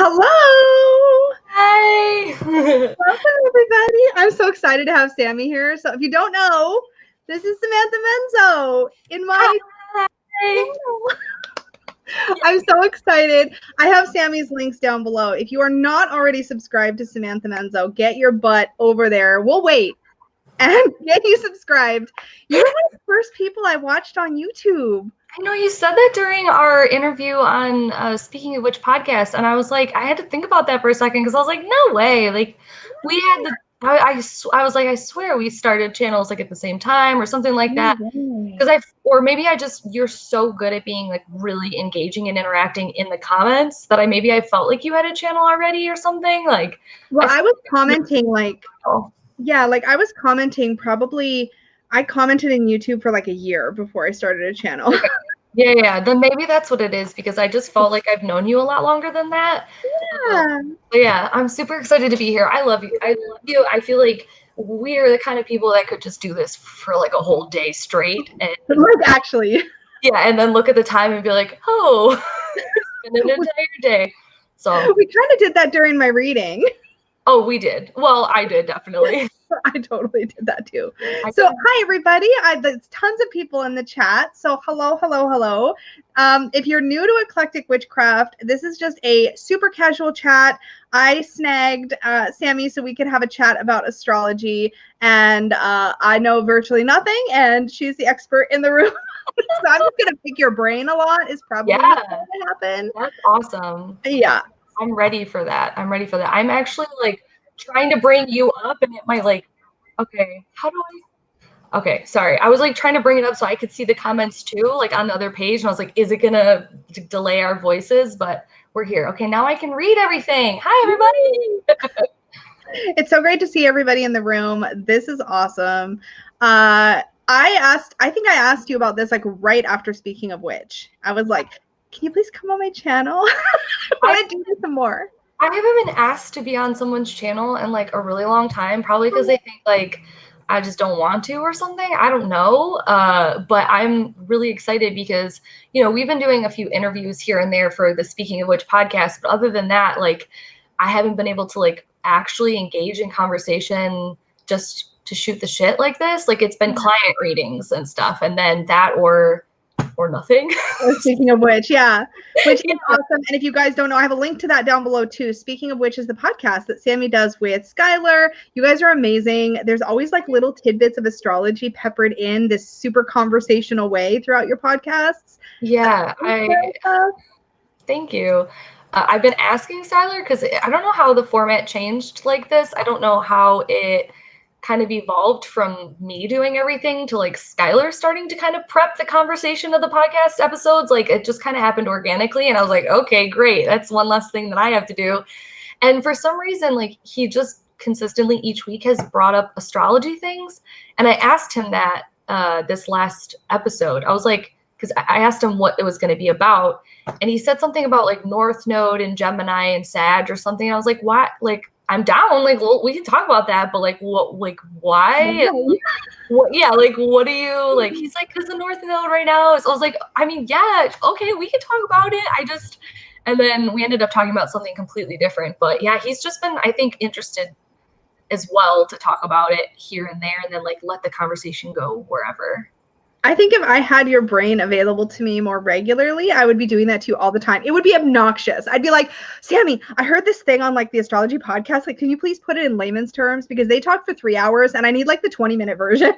Hello! Hi! Welcome, everybody. I'm so excited to have Sammy here. So if you don't know, this is Samantha Menzo in my channel. I'm so excited. I have Sammy's links down below. If you are not already subscribed to Samantha Menzo, get your butt over there. We'll wait and get you subscribed. You were one of the first people I watched on YouTube. I know you said that during our interview on Speaking of Which podcast, and I was like, I had to think about that for a second because I was like, no way. Like, we had the, I was like, I swear we started channels like at the same time or something like that. Because you're so good at being like really engaging and interacting in the comments that I felt like you had a channel already or something. Like, well, I was commenting like, yeah, like I was commenting probably. I commented in YouTube for like a year before I started a channel. Okay. Yeah. Then maybe that's what it is because I just felt like I've known you a lot longer than that. Yeah. But yeah, I'm super excited to be here. I love you. I love you. I feel like we're the kind of people that could just do this for like a whole day straight. And like actually. Yeah, and then look at the time and be like, oh, it's been an entire day. So we kind of did that during my reading. Oh, we did. Well, I did definitely. I totally did that too. So hi everybody. There's tons of people in the chat. So hello. If you're new to Eclectic Witchcraft, this is just a super casual chat. I snagged Sammy so we could have a chat about astrology, and I know virtually nothing, and she's the expert in the room. So I'm just gonna pick your brain a lot. Is probably what's gonna happen. That's awesome. Yeah. I'm ready for that. I'm actually like trying to bring you up and it might like, okay, okay, sorry. I was like trying to bring it up so I could see the comments too, like on the other page. And I was like, is it gonna delay our voices? But we're here. Okay, now I can read everything. Hi, everybody. It's so great to see everybody in the room. This is awesome. I think I asked you about this like right after Speaking of Which. I was like, can you please come on my channel? I want to do this some more. I haven't been asked to be on someone's channel in like a really long time, probably because they think like I just don't want to or something. I don't know. But I'm really excited because, you know, we've been doing a few interviews here and there for the Speaking of Which podcast. But other than that, like I haven't been able to like actually engage in conversation just to shoot the shit like this. Like it's been client readings and stuff. And then that or nothing. Speaking of which, yeah. Which is awesome. And if you guys don't know, I have a link to that down below too. Speaking of which is the podcast that Sammy does with Skylar. You guys are amazing. There's always like little tidbits of astrology peppered in this super conversational way throughout your podcasts. Yeah, thank you. I've been asking Skylar because I don't know how the format changed like this. I don't know how it kind of evolved from me doing everything to like Skylar starting to kind of prep the conversation of the podcast episodes. Like it just kind of happened organically. And I was like, okay, great. That's one less thing that I have to do. And for some reason, like he just consistently each week has brought up astrology things. And I asked him that this last episode. I was like, because I asked him what it was going to be about. And he said something about like North Node and Gemini and Sag or something. And I was like, what? Like, I'm down. Like, well, we can talk about that, but like, what? Like, why? And, like, what? Yeah, like, what do you like? He's like, because the North Node right now. So I was like, I mean, yeah, okay, we can talk about it. And then we ended up talking about something completely different. But yeah, he's just been, I think, interested as well to talk about it here and there, and then like let the conversation go wherever. I think if I had your brain available to me more regularly, I would be doing that to you all the time. It would be obnoxious. I'd be like, Sammy, I heard this thing on like the astrology podcast. Like, can you please put it in layman's terms? Because they talk for 3 hours and I need like the 20-minute version.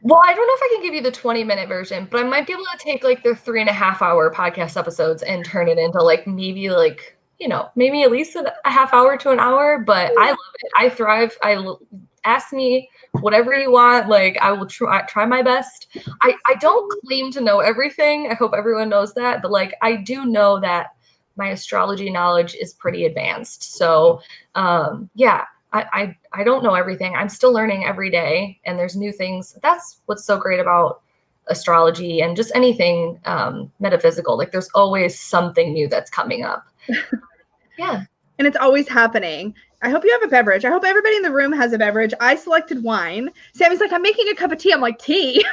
Well, I don't know if I can give you the 20-minute version, but I might be able to take like their 3.5-hour podcast episodes and turn it into like maybe like, you know, maybe at least a half hour to an hour. But I love it. I thrive. Ask me whatever you want. Like I will try my best. I don't claim to know everything. I hope everyone knows that. But like I do know that my astrology knowledge is pretty advanced. So yeah, I don't know everything. I'm still learning every day, and there's new things. That's what's so great about astrology and just anything metaphysical. Like there's always something new that's coming up. Yeah. And it's always happening. I hope you have a beverage. I hope everybody in the room has a beverage. I selected wine. Sammy's like, I'm making a cup of tea. I'm like, tea?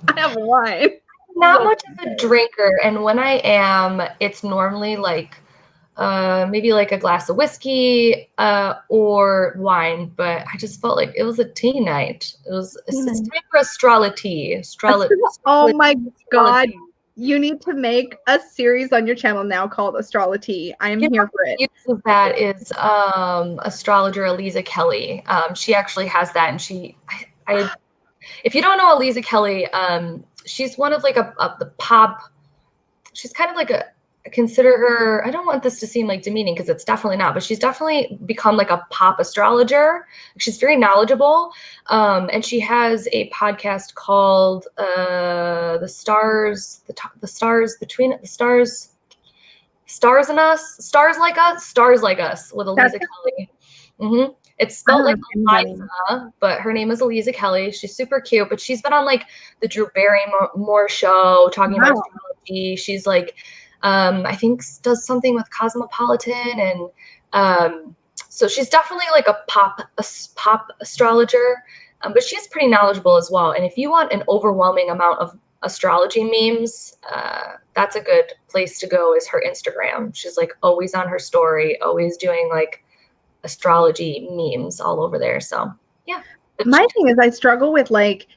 I have wine. Not much of a drinker. And when I am, it's normally like maybe like a glass of whiskey or wine, but I just felt like it was a tea night. It's time for astrology. Oh my God. You need to make a series on your channel now called Astrology. I am here for it. That is astrologer Aliza Kelly. She actually has that, and if you don't know Aliza Kelly, she's one of like the pop. She's kind of like I consider her, I don't want this to seem like demeaning because it's definitely not, but she's definitely become like a pop astrologer. She's very knowledgeable. And she has a podcast called The Stars, the Stars Between the Stars, Stars and Us, Stars Like Us with Aliza Kelly. Mm-hmm. It's spelled like Eliza, but her name is Aliza Kelly. She's super cute, but she's been on like the Drew Barrymore show talking about astrology. She's like, I think does something with Cosmopolitan, and so she's definitely like a pop astrologer, but she's pretty knowledgeable as well. And if you want an overwhelming amount of astrology memes, that's a good place to go, is her Instagram. She's like always on her story, always doing like astrology memes all over there. So yeah, my thing is I struggle with like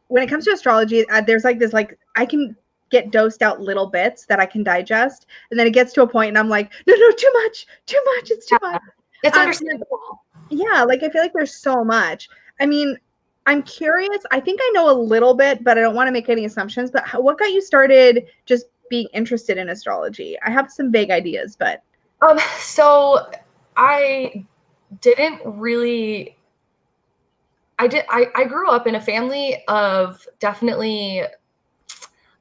when it comes to astrology, there's like this, like I can get dosed out little bits that I can digest, and then it gets to a point and I'm like, no, too much, it's too much. It's understandable. Yeah, like I feel like there's so much. I mean, I'm curious. I think I know a little bit, but I don't want to make any assumptions. But what got you started just being interested in astrology? I have some vague ideas, but so I didn't really. I grew up in a family of definitely,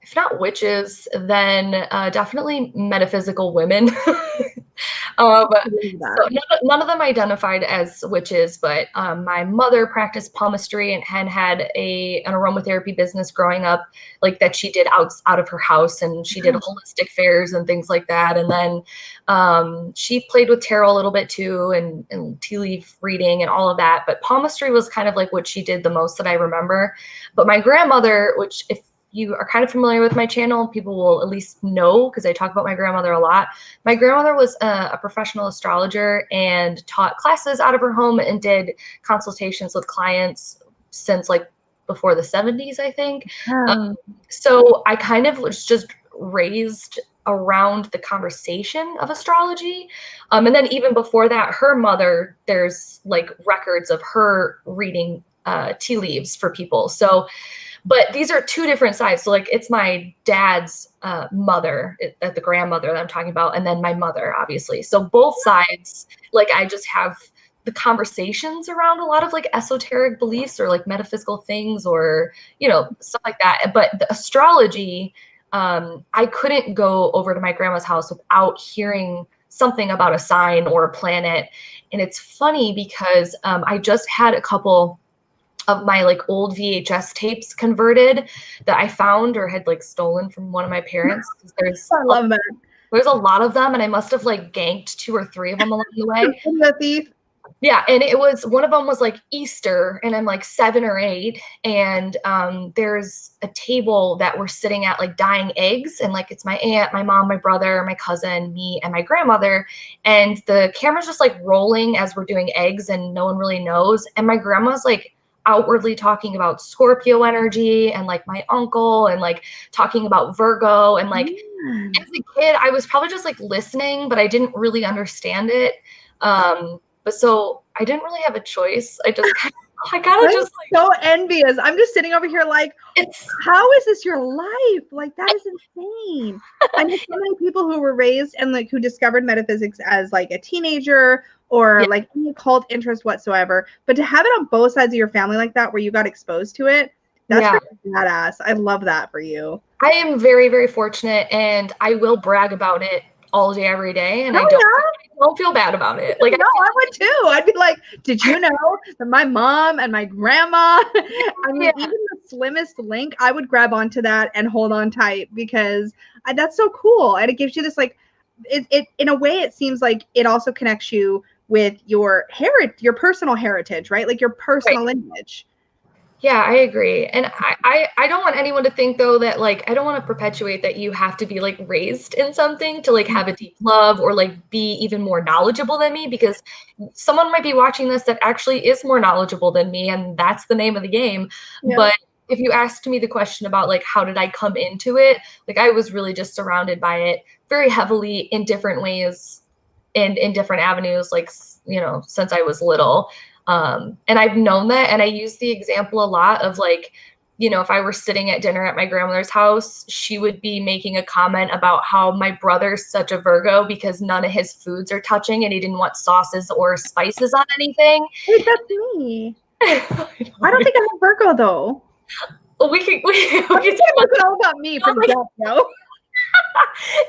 if not witches, then definitely metaphysical women. So none of them identified as witches, but my mother practiced palmistry and had an aromatherapy business growing up, like that she did out of her house, and she did holistic fairs and things like that. And then she played with tarot a little bit too, and tea leaf reading and all of that. But palmistry was kind of like what she did the most that I remember. But my grandmother, which if you are kind of familiar with my channel, people will at least know because I talk about my grandmother a lot. My grandmother was a professional astrologer and taught classes out of her home and did consultations with clients since like before the 70s, I think. So I kind of was just raised around the conversation of astrology. And then even before that, her mother, there's like records of her reading tea leaves for people. So but these are two different sides. So like it's my dad's mother, the grandmother that I'm talking about, and then my mother, obviously. So both sides, like I just have the conversations around a lot of like esoteric beliefs or like metaphysical things or, stuff like that. But the astrology, I couldn't go over to my grandma's house without hearing something about a sign or a planet. And it's funny because I just had a couple of my like old VHS tapes converted that I found or had like stolen from one of my parents. I love that. There's a lot of them, and I must have like ganked 2 or 3 of them along the way. The thief. Yeah, and it was, one of them was like Easter, and I'm like 7 or 8, and there's a table that we're sitting at like dyeing eggs, and like it's my aunt, my mom, my brother, my cousin, me, and my grandmother, and the camera's just like rolling as we're doing eggs, and no one really knows, and my grandma's like outwardly talking about Scorpio energy and like my uncle and like talking about Virgo, and like as a kid I was probably just like listening, but I didn't really understand it. But so I didn't really have a choice. I just I gotta just like, so envious. I'm just sitting over here like, how is this your life? Like that is insane. I know so many people who were raised and like who discovered metaphysics as like a teenager or like any occult interest whatsoever. But to have it on both sides of your family like that, where you got exposed to it, that's really badass. I love that for you. I am very, very fortunate, and I will brag about it all day, every day, and I don't feel bad about it. Like, no, I would too. I'd be like, did you know that my mom and my grandma, I mean, even the slimmest link, I would grab onto that and hold on tight because that's so cool. And it gives you this like, it in a way, it seems like it also connects you with your personal heritage, right? Like your personal lineage. Yeah, I agree. And I don't want anyone to think though that like I don't want to perpetuate that you have to be like raised in something to like have a deep love or like be even more knowledgeable than me, because someone might be watching this that actually is more knowledgeable than me, and that's the name of the game. Yeah. But if you asked me the question about like how did I come into it, like I was really just surrounded by it very heavily in different ways and in different avenues, like, you know, since I was little. And I've known that, and I use the example a lot of like, you know, if I were sitting at dinner at my grandmother's house, she would be making a comment about how my brother's such a Virgo because none of his foods are touching and he didn't want sauces or spices on anything. Wait, that's me. I don't think I'm a Virgo though. Well, we can it's all about me from Jeff, no?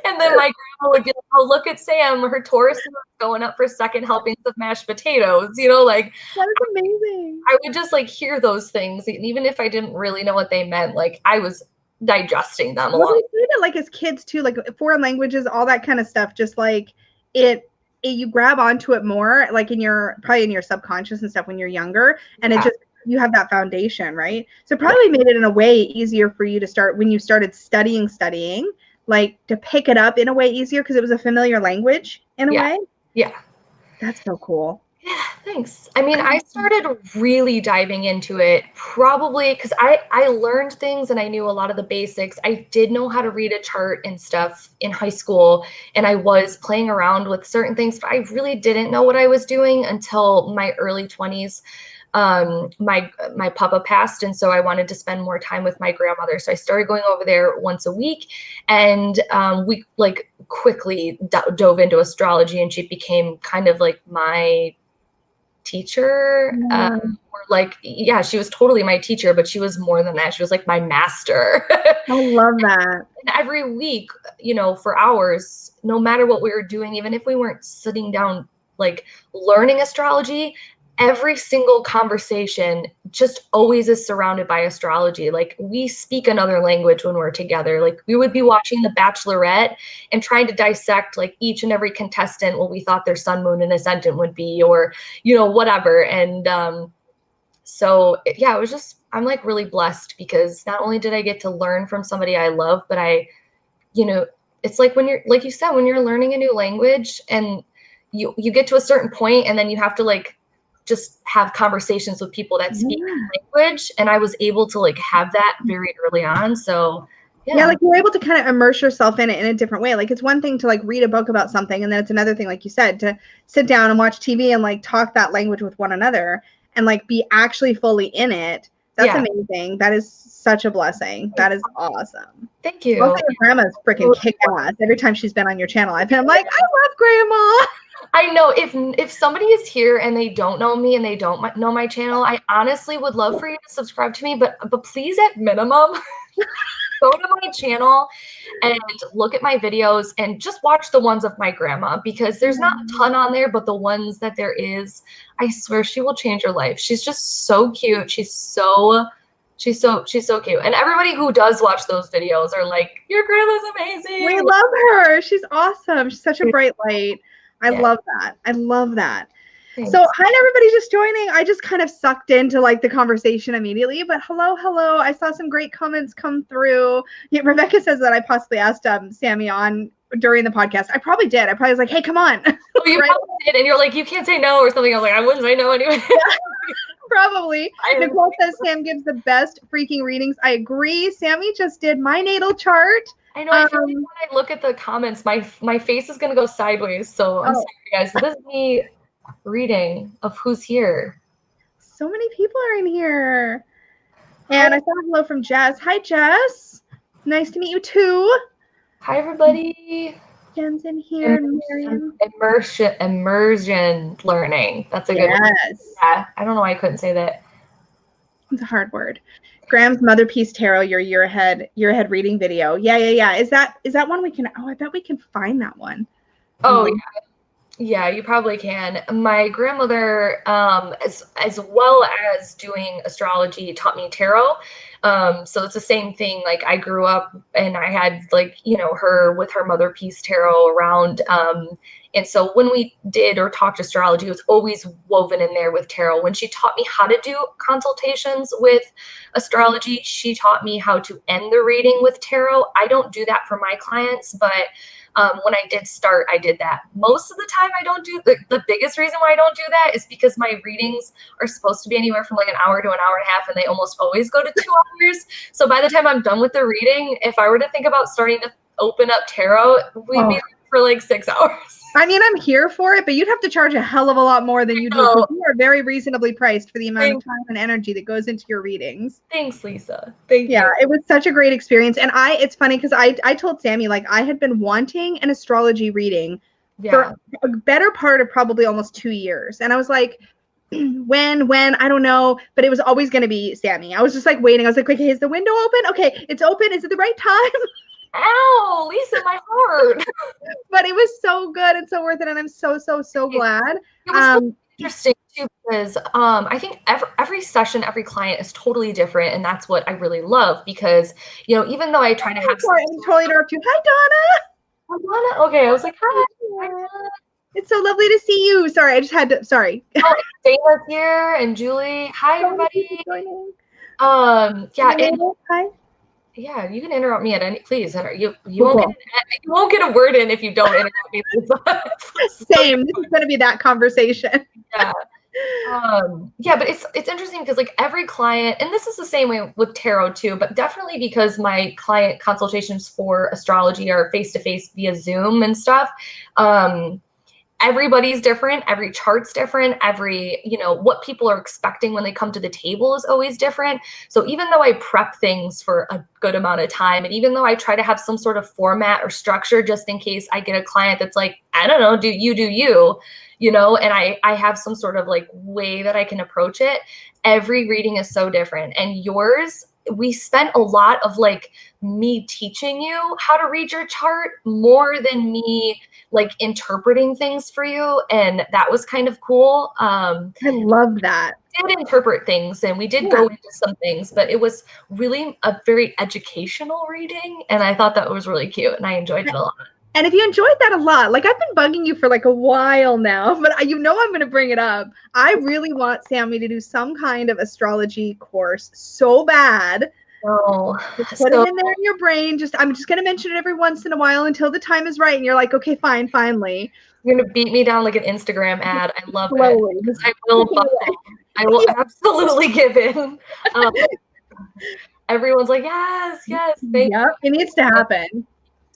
And then my grandma would be like, oh, look at Sam, her Taurus is going up for second helpings of mashed potatoes, you know, like that is amazing. I would just like hear those things, even if I didn't really know what they meant, like I was digesting them along. We say that like as kids too, like foreign languages, all that kind of stuff, just like it you grab onto it more, like in your probably in your subconscious and stuff when you're younger, and it just you have that foundation, right? So it probably made it in a way easier for you to start when you started studying, like to pick it up in a way easier because it was a familiar language in a way. Yeah. That's so cool. Yeah, thanks. I mean, I started really diving into it probably because I learned things and I knew a lot of the basics. I did know how to read a chart and stuff in high school, and I was playing around with certain things, but I really didn't know what I was doing until my early 20s. My papa passed, and so I wanted to spend more time with my grandmother. So I started going over there once a week, and we like quickly dove into astrology, and she became kind of like my teacher. Or like, yeah, she was totally my teacher, but she was more than that. She was like my master. I love that. And every week, you know, for hours, no matter what we were doing, even if we weren't sitting down like learning astrology, every single conversation just always is surrounded by astrology. Like we speak another language when we're together. Like we would be watching The Bachelorette and trying to dissect like each and every contestant, what we thought their sun, moon, and ascendant would be, or, you know, whatever. And so yeah, it was just, I'm like really blessed because not only did I get to learn from somebody I love, but you know, it's like when you're, like you said, when you're learning a new language and you get to a certain point and then you have to like just have conversations with people that speak language, and I was able to like have that very early on. So yeah, like you're able to kind of immerse yourself in it in a different way. Like it's one thing to like read a book about something, and then it's another thing, like you said, to sit down and watch TV and like talk that language with one another and like be actually fully in it. That's amazing. That is such a blessing. That is awesome. Thank you. Also, your grandma's freaking kick ass. Every time she's been on your channel, I've been like, I love grandma. I know if somebody is here and they don't know me and they don't know my channel, I honestly would love for you to subscribe to me, but please at minimum go to my channel and look at my videos and just watch the ones of my grandma, because there's not a ton on there, but the ones that there is, I swear she will change your life. She's just so cute. She's so cute. And everybody who does watch those videos are like, your grandma's amazing. We love her. She's awesome. She's such a bright light. I love that. I love that. Thanks. So hi to everybody just joining. I just kind of sucked into like the conversation immediately, but hello. I saw some great comments come through. Yeah, Rebecca says that I possibly asked Sammy on during the podcast. I probably did. I probably was like, hey, come on. Oh, you probably did. And you're like, you can't say no or something. I was like, I wouldn't say no anyway. Probably. Nicole says Sam gives the best freaking readings. I agree. Sammy just did my natal chart. I know. I feel like when I look at the comments, my face is gonna go sideways. So I'm sorry, guys. This is me reading of who's here. So many people are in here. And I saw a hello from Jess. Hi, Jess. Nice to meet you too. Hi, everybody. Jen's in here. Immersion learning. That's a good one. Yeah. I don't know why I couldn't say that. It's a hard word. Graham's Mother Peace Tarot, your year ahead reading video. Yeah. Is that one we can? Oh, I bet we can find that one. Oh yeah. Yeah, you probably can. My grandmother, as well as doing astrology, taught me tarot. So it's the same thing. Like I grew up and I had like, you know, her with her mother piece tarot around. And so when we did or talked astrology, it was always woven in there with tarot. When she taught me how to do consultations with astrology, she taught me how to end the reading with tarot. I don't do that for my clients, but when I did start, I did that. Most of the time, I don't do the biggest reason why I don't do that is because my readings are supposed to be anywhere from like an hour to an hour and a half, and they almost always go to 2 hours. So by the time I'm done with the reading, if I were to think about starting to open up tarot, we'd be for like 6 hours. I mean, I'm here for it, but you'd have to charge a hell of a lot more than you do, because you are very reasonably priced for the amount of time and energy that goes into your readings. Thanks, Lisa. Thank you. Yeah, it was such a great experience. And it's funny because I told Sammy, like, I had been wanting an astrology reading for a better part of probably almost 2 years. And I was like, when, I don't know, but it was always going to be Sammy. I was just like waiting. I was like, okay, is the window open? Okay, it's open. Is it the right time? Ow, Lisa, my heart. But it was so good and so worth it, and I'm so glad. It was really interesting too, because I think every session, every client is totally different, and that's what I really love. Because, you know, even though I try to have I'm totally interrupt you. Hi, Donna. Hi, Donna. Okay, I was like, hi. It's so lovely to see you. Sorry, I just had to. Sorry. Oh, Dana's here and Julie. Hi, everybody. Yeah. Hi. Yeah, you can interrupt me at any. Please, you won't get a word in if you don't interrupt me. Same. This is going to be that conversation. Yeah. Yeah, but it's interesting because like every client, and this is the same way with tarot too, but definitely because my client consultations for astrology are face-to-face via Zoom and stuff. Everybody's different, every chart's different, every, you know, what people are expecting when they come to the table is always different. So even though I prep things for a good amount of time, and even though I try to have some sort of format or structure just in case I get a client that's like, I don't know, do you know, and I have some sort of like way that I can approach it, every reading is so different. And yours, we spent a lot of like me teaching you how to read your chart more than me like interpreting things for you, and that was kind of cool. I love that. We did interpret things and we did go into some things, but it was really a very educational reading, and I thought that was really cute and I enjoyed it a lot. And if you enjoyed that a lot, like I've been bugging you for like a while now, but you know I'm going to bring it up. I really want Sammy to do some kind of astrology course so bad. Just put it in there in your brain. I'm just gonna mention it every once in a while until the time is right, and you're like, okay, fine, finally. You're gonna beat me down like an Instagram ad. I love it. I will absolutely give in. Everyone's like, yes. Yep, it needs to happen.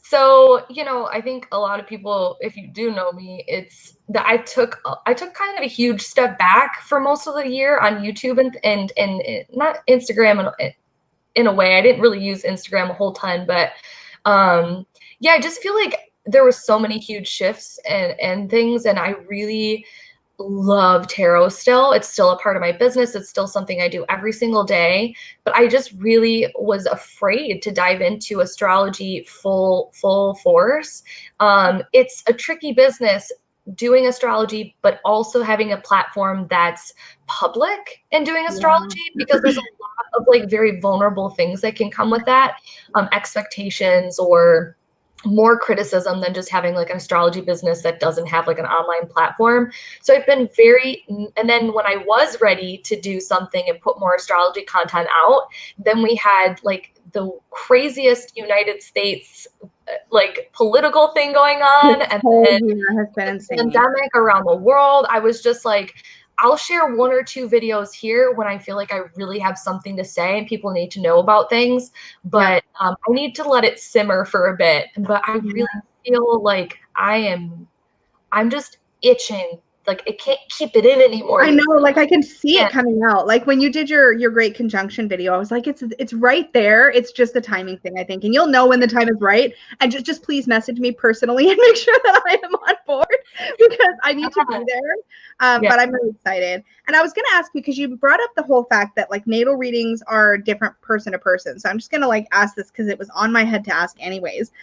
So, you know, I think a lot of people, if you do know me, it's that I took kind of a huge step back for most of the year on YouTube and not Instagram and in a way. I didn't really use Instagram a whole ton, but yeah, I just feel like there was so many huge shifts and things, and I really love tarot still. It's still a part of my business. It's still something I do every single day, but I just really was afraid to dive into astrology full force. It's a tricky business doing astrology, but also having a platform that's public and doing astrology, because there's a lot of like very vulnerable things that can come with that, expectations or more criticism than just having like an astrology business that doesn't have like an online platform. So I've been and then when I was ready to do something and put more astrology content out, then we had like the craziest United States like political thing going on, and then the pandemic around the world. I was just like, I'll share 1 or 2 videos here when I feel like I really have something to say and people need to know about things, but I need to let it simmer for a bit. But I really feel like I'm just itching. Like I can't keep it in anymore. I know, like I can see it coming out. Like when you did your great conjunction video, I was like, it's right there. It's just the timing thing, I think. And you'll know when the time is right. And just please message me personally and make sure that I am on board, because I need to be there. But I'm really excited. And I was going to ask you, because you brought up the whole fact that like natal readings are different person to person. So I'm just going to like ask this because it was on my head to ask anyways.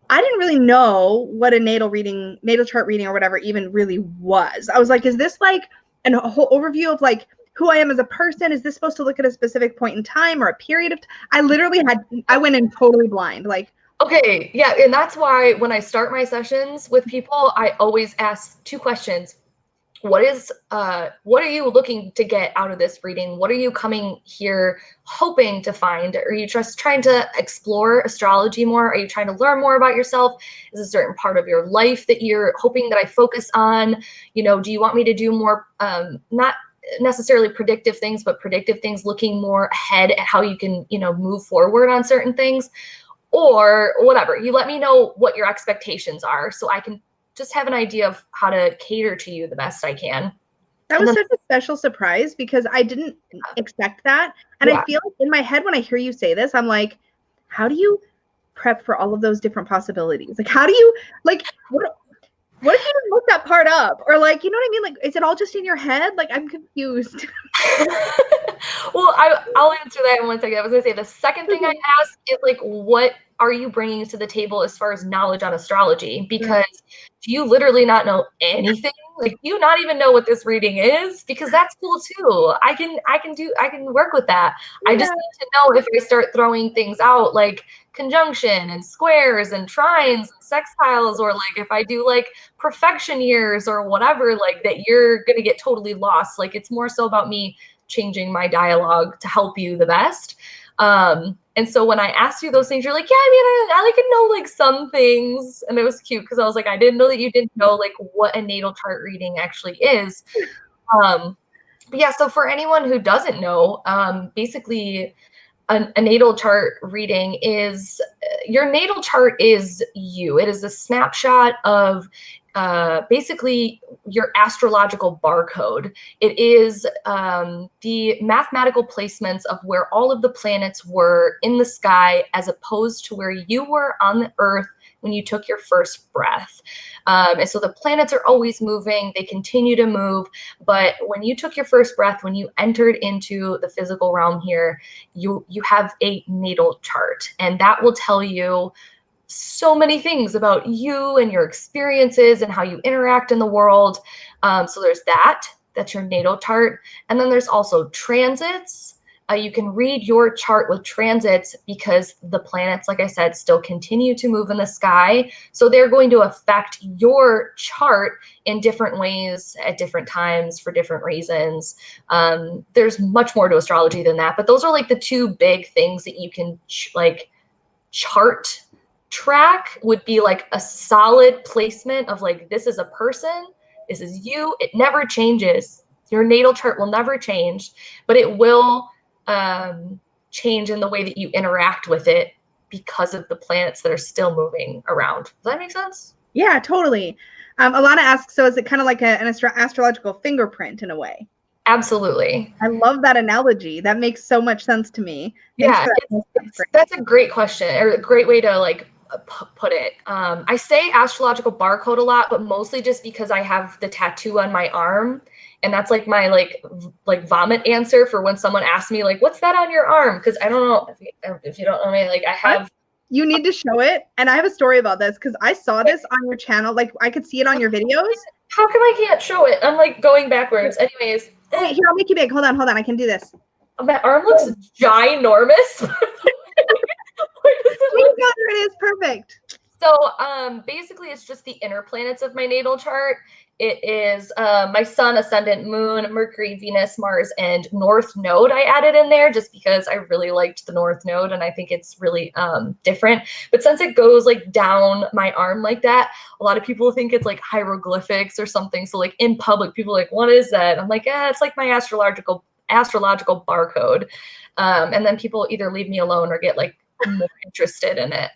I didn't really know what a natal chart reading or whatever even really was. I was like, is this like a whole overview of like who I am as a person? Is this supposed to look at a specific point in time or a period of time? I went in totally blind. Like, okay, yeah, and that's why when I start my sessions with people, I always ask 2 questions. What are you looking to get out of this reading? What are you coming here hoping to find? Are you just trying to explore astrology more? Are you trying to learn more about yourself? Is a certain part of your life that you're hoping that I focus on? You know, do you want me to do more, not necessarily predictive things, but predictive things, looking more ahead at how you can, you know, move forward on certain things? Or whatever. You let me know what your expectations are so I can just have an idea of how to cater to you the best I can. that was such a special surprise because I didn't expect that. And I feel like in my head when I hear you say this, I'm like, how do you prep for all of those different possibilities? Like, how do you, like, what if you didn't look that part up? Or like, you know what I mean? Like, is it all just in your head? Like, I'm confused. Well, I'll answer that in 1 second. I was gonna say the second thing I ask is like, what are you bringing to the table as far as knowledge on astrology? Because do you literally not know anything? Like, do you not even know what this reading is? Because that's cool too. I can work with that. I just need to know if I start throwing things out like conjunction and squares and trines and sextiles, or like if I do like perfection years or whatever, like that you're gonna get totally lost. Like, it's more so about me changing my dialogue to help you the best. And so when I asked you those things, you're like, yeah, I mean, I can know like some things. And it was cute because I was like, I didn't know that you didn't know like what a natal chart reading actually is. But yeah, so for anyone who doesn't know, basically a natal chart reading is, your natal chart is you. It is a snapshot of basically your astrological barcode. It is the mathematical placements of where all of the planets were in the sky as opposed to where you were on the earth when you took your first breath. And so the planets are always moving, they continue to move, but when you took your first breath, when you entered into the physical realm here, you have a natal chart, and that will tell you so many things about you and your experiences and how you interact in the world. So there's that's your natal chart. And then there's also transits. You can read your chart with transits because the planets, like I said, still continue to move in the sky. So they're going to affect your chart in different ways at different times for different reasons. There's much more to astrology than that, but those are like the 2 big things that you can chart track. Would be like a solid placement of like, this is a person, this is you. It never changes. Your natal chart will never change, but it will change in the way that you interact with it because of the planets that are still moving around. Does that make sense? Yeah, totally. Alana asks, so is it kind of like an astrological fingerprint in a way? Absolutely. I love that analogy. That makes so much sense to me. Thanks that's a great question, or a great way to like put it. I say astrological barcode a lot, but mostly just because I have the tattoo on my arm, and that's like my like vomit answer for when someone asks me like, what's that on your arm? Because I don't know if you don't know me, like I have. You need to show it, and I have a story about this because I saw this on your channel. Like, I could see it on your videos. How come I can't show it? I'm like going backwards. Anyways. Wait, here, I'll make you big. Hold on. I can do this. My arm looks ginormous. There it is. Perfect. So basically it's just the inner planets of my natal chart. It is my sun, ascendant, moon, Mercury, Venus, Mars, and North Node I added in there just because I really liked the North Node and I think it's really different. But since it goes like down my arm like that, a lot of people think it's like hieroglyphics or something. So like in public, people are like, what is that? I'm like, it's like my astrological barcode. And then people either leave me alone or get like more interested in it.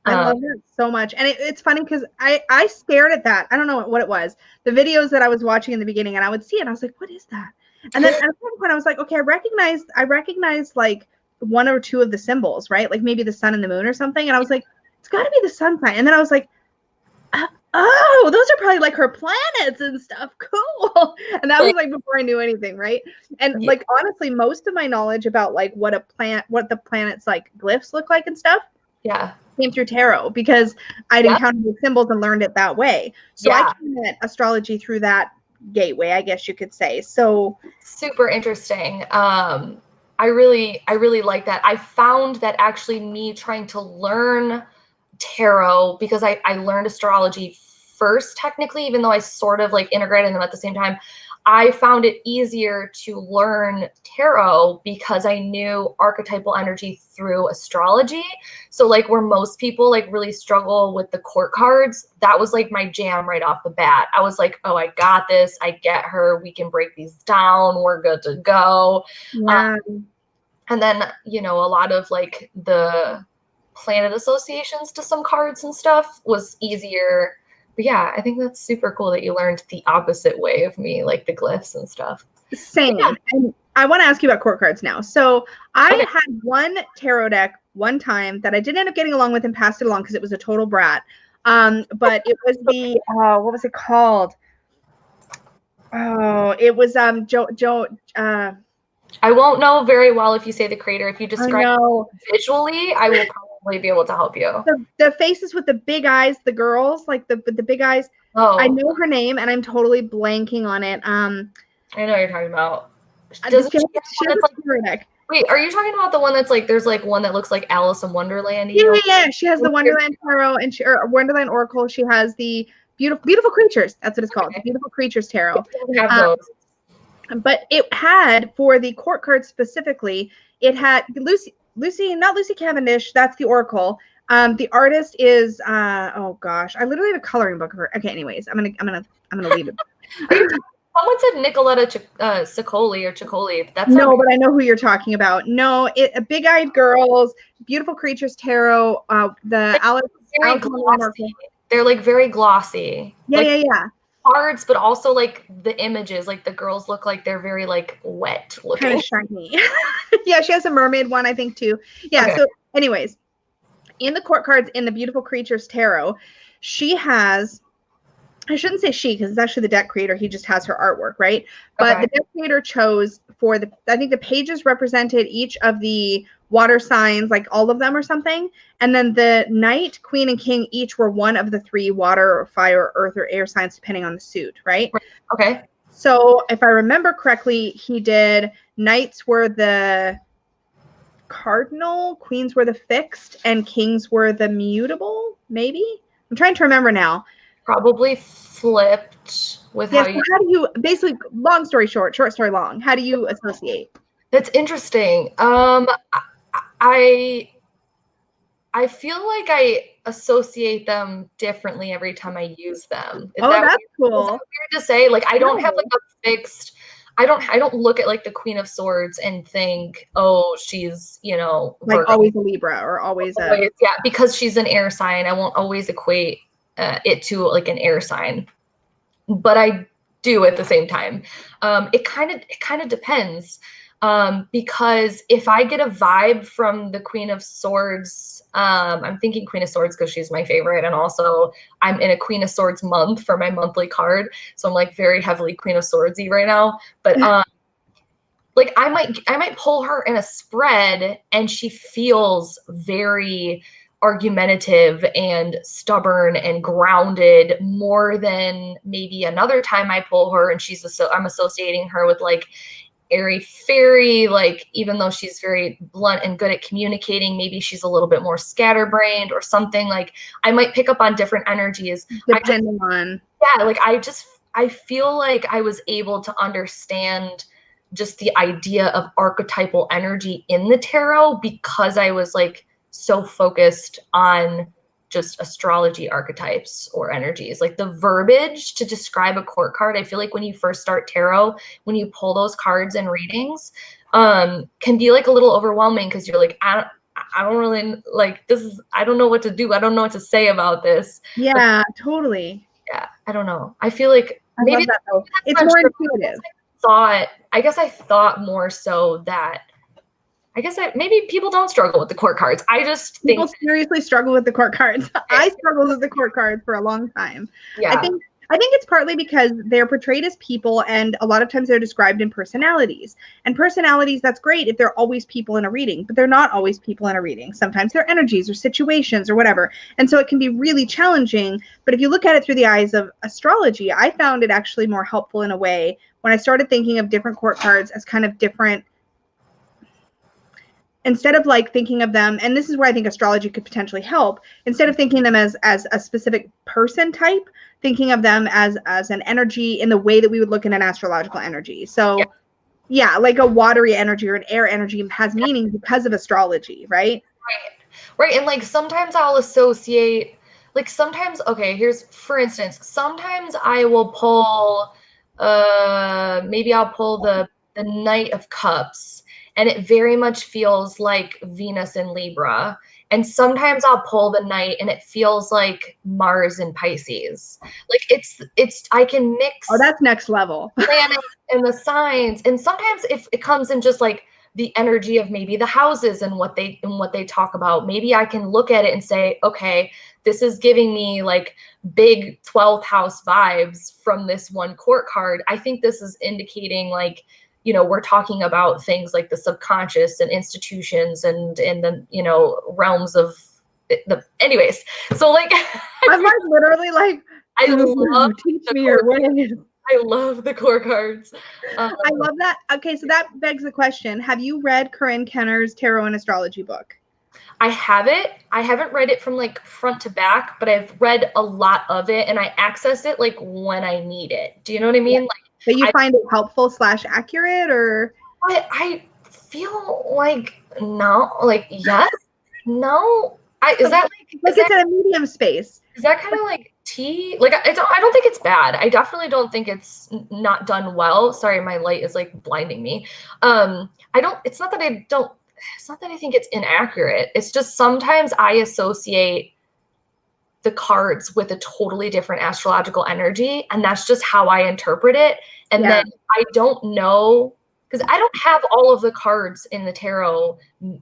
I love it so much. And it's funny because I stared at that. I don't know what it was. The videos that I was watching in the beginning, and I would see it. And I was like, what is that? And then at a certain point, I was like, okay, I recognized like 1 or 2 of the symbols, right? Like maybe the sun and the moon or something. And I was like, it's got to be the sun sign. And then I was like, oh, those are probably like her planets and stuff. Cool. And that was like before I knew anything, right? And like honestly, most of my knowledge about like what the planets like glyphs look like and stuff. Yeah. came through tarot because I'd encountered the symbols and learned it that way. So I came at astrology through that gateway, I guess you could say. So super interesting. I really like that. I found that actually me trying to learn tarot, because I learned astrology first technically, even though I sort of like integrated them at the same time, I found it easier to learn tarot because I knew archetypal energy through astrology. So like where most people like really struggle with the court cards, that was like my jam right off the bat. I was like, oh, I got this. I get her. We can break these down. We're good to go. Yeah. And then, you know, a lot of like the planet associations to some cards and stuff was easier. But yeah, I think that's super cool that you learned the opposite way of me, like the glyphs and stuff. Same. Yeah. And I want to ask you about court cards now. So I had one tarot deck one time that I did end up getting along with and passed it along because it was a total brat. But it was the what was it called? Oh, it was I won't know very well if you say the creator. If you describe it visually, I will probably be able to help you. The faces with the big eyes, the girls, like the big eyes. Oh. I know her name, and I'm totally blanking on it. I know what you're talking about. Wait, are you talking about the one that's like, there's like one that looks like Alice in Wonderland? Yeah. She has the Wonderland Tarot or Wonderland Oracle. She has the beautiful creatures. That's what it's called. The Beautiful Creatures Tarot. We have those. But it had, for the court cards specifically, it had not Lucy Cavendish. That's the Oracle. The artist is oh gosh, I literally have a coloring book of her. Okay, anyways, I'm gonna leave it. Someone said Nicoletta Ciccoli. That's no, but I know who you're talking about. No, big-eyed girls, Beautiful Creatures Tarot. The Alice. They're like very glossy. Yeah. Cards, but also like the images, like the girls look like they're very like wet looking, kind of shiny. Yeah, she has a mermaid one, I think, too. Yeah. Okay. So anyways, in the court cards in the Beautiful Creatures Tarot, she has, I shouldn't say she because it's actually the deck creator, he just has her artwork, right? But the deck creator chose for I think the pages represented each of the water signs, like all of them or something. And then the knight, queen, and king each were one of the three water or fire, earth, or air signs, depending on the suit, right? Okay. So if I remember correctly, he did knights were the cardinal, queens were the fixed, and kings were the mutable, maybe? I'm trying to remember now. Probably flipped with how you... How do you, basically, long story short story long, how do you associate? That's interesting. I feel like I associate them differently every time I use them. That's cool. Is that weird to say? Like I don't have like a fixed. I don't look at like the Queen of Swords and think, oh, she's, you know, like Virgo. Always a Libra or always a because she's an air sign. I won't always equate it to like an air sign, but I do at the same time. It kind of depends. Because if I get a vibe from the Queen of Swords, I'm thinking Queen of Swords because she's my favorite, and also I'm in a Queen of Swords month for my monthly card, so I'm like very heavily Queen of Swordsy right now. But like I might pull her in a spread, and she feels very argumentative and stubborn and grounded more than maybe another time I pull her, and I'm associating her with like airy fairy, like even though she's very blunt and good at communicating, maybe she's a little bit more scatterbrained or something. Like I might pick up on different energies depending on like I feel like I was able to understand just the idea of archetypal energy in the tarot because I was like so focused on just astrology archetypes or energies. Like the verbiage to describe a court card, I feel like when you first start tarot, when you pull those cards in readings, can be like a little overwhelming because you're like, I don't really like this. I don't know what to do. I don't know what to say about this. Yeah, but, totally. Yeah, I don't know. I feel like maybe that, it's more intuitive. I guess I thought more so that maybe people don't struggle with the court cards. I just think people seriously struggle with the court cards. I struggled with the court cards for a long time. Yeah. I think it's partly because they're portrayed as people, and a lot of times they're described in personalities. And personalities, that's great if they're always people in a reading, but they're not always people in a reading. Sometimes they're energies or situations or whatever. And so it can be really challenging. But if you look at it through the eyes of astrology, I found it actually more helpful in a way when I started thinking of different court cards as kind of different, instead of like thinking of them, and this is where I think astrology could potentially help, instead of thinking them as a specific person type, thinking of them as an energy in the way that we would look at an astrological energy. So yeah, like a watery energy or an air energy has meaning because of astrology, right? Right. And like sometimes I'll associate, like sometimes, okay, here's for instance, sometimes I will pull maybe I'll pull the Knight of Cups, and it very much feels like Venus in Libra. And sometimes I'll pull the Knight and it feels like Mars in Pisces. Like it's I can mix that's next level. planets and the signs. And sometimes if it comes in just like the energy of maybe the houses and what they talk about, maybe I can look at it and say, okay, this is giving me like big 12th house vibes from this one court card. I think this is indicating like, you know, we're talking about things like the subconscious and institutions and the, you know, realms of the, anyways. So like, I'm like literally like, I love teach me your ways. I love the core cards. I love that. Okay, so that begs the question. Have you read Corinne Kenner's Tarot and Astrology book? I have it. I haven't read it from like front to back, but I've read a lot of it and I access it like when I need it. Do you know what I mean? Yeah. Like, but you find it helpful / accurate, or? I feel like no, like yes, no. Is that like it's in a medium space? Is that kind of like tea? Like I don't think it's bad. I definitely don't think it's not done well. Sorry, my light is like blinding me. It's not that I think it's inaccurate. It's just sometimes I associate the cards with a totally different astrological energy, and that's just how I interpret it. And then I don't know, because I don't have all of the cards in the tarot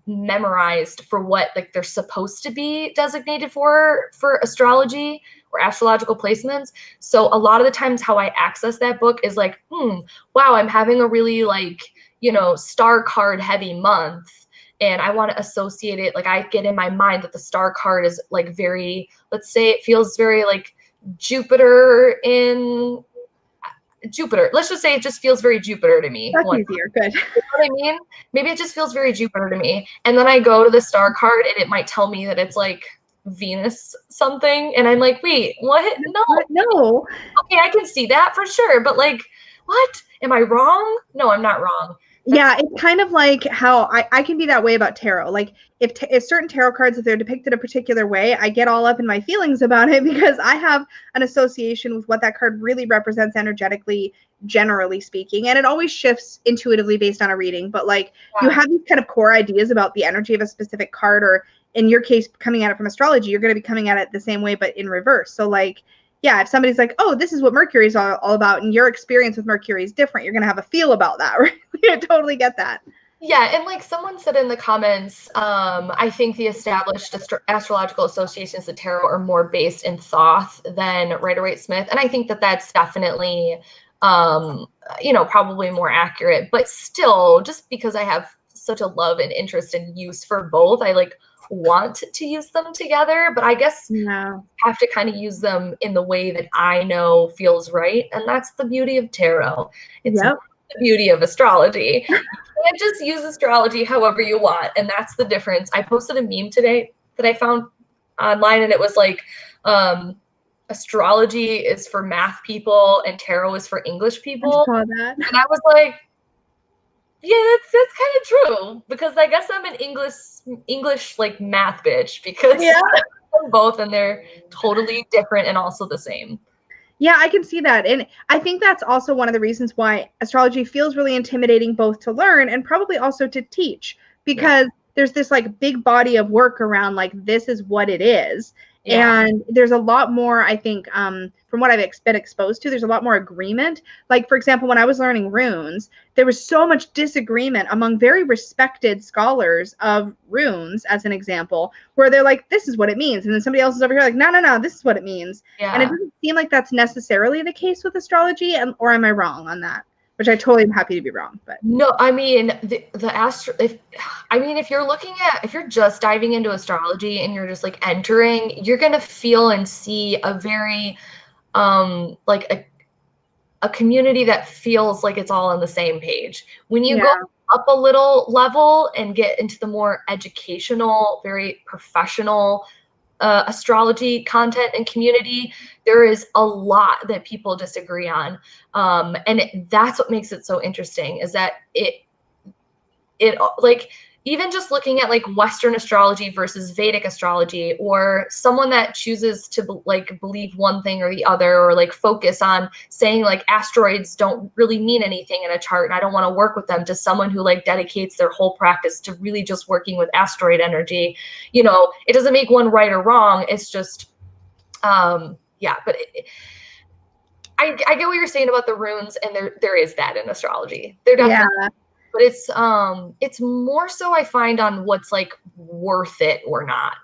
memorized for what like they're supposed to be designated for astrology or astrological placements. So a lot of the times how I access that book is like, wow, I'm having a really like, you know, star card heavy month. And I want to associate it, like I get in my mind that the star card is like very, let's say it feels very like Jupiter. Let's just say it just feels very Jupiter to me. That's easier. Good. You know what I mean? Maybe it just feels very Jupiter to me. And then I go to the star card and it might tell me that it's like Venus something. And I'm like, wait, what? No. Okay, I can see that for sure. But like, what? Am I wrong? No, I'm not wrong. Yeah, it's kind of like how I can be that way about tarot. Like if certain tarot cards, if they're depicted a particular way, I get all up in my feelings about it because I have an association with what that card really represents energetically, generally speaking. And it always shifts intuitively based on a reading. But like you have these kind of core ideas about the energy of a specific card, or in your case, coming at it from astrology, you're going to be coming at it the same way, but in reverse. So like, yeah, if somebody's like, oh, this is what Mercury is all about, and your experience with Mercury is different, you're going to have a feel about that, right? I totally get that. Yeah, and like someone said in the comments, I think the established astrological associations of tarot are more based in Thoth than Rider-Waite-Smith. And I think that that's definitely, you know, probably more accurate. But still, just because I have such a love and interest and use for both, I like want to use them together, but I guess I have to kind of use them in the way that I know feels right. And that's the beauty of tarot. It's not the beauty of astrology. You can't just use astrology however you want. And that's the difference. I posted a meme today that I found online, and it was like, astrology is for math people and tarot is for English people. I saw that. And I was like, yeah, that's kind of true, because I guess I'm an English like math bitch, because I'm both and they're totally different and also the same. Yeah, I can see that. And I think that's also one of the reasons why astrology feels really intimidating, both to learn and probably also to teach, because there's this like big body of work around like, this is what it is. Yeah. And there's a lot more, I think, from what I've been exposed to, there's a lot more agreement. Like, for example, when I was learning runes, there was so much disagreement among very respected scholars of runes, as an example, where they're like, this is what it means. And then somebody else is over here like, no, this is what it means. Yeah. And it doesn't seem like that's necessarily the case with astrology, or am I wrong on that? Which I totally am happy to be wrong, but no, I mean if you're looking at, if you're just diving into astrology and you're just like entering, you're gonna feel and see a very like a community that feels like it's all on the same page. When you go up a little level and get into the more educational, very professional astrology content and community, there is a lot that people disagree on, and that's what makes it so interesting, is that it like, even just looking at like Western astrology versus Vedic astrology, or someone that chooses to like believe one thing or the other, or like focus on saying like asteroids don't really mean anything in a chart and I don't want to work with them, to someone who like dedicates their whole practice to really just working with asteroid energy. You know, it doesn't make one right or wrong. It's just, yeah, but I get what you're saying about the runes, and there is that in astrology. There definitely, but it's more so, I find, on what's like worth it or not.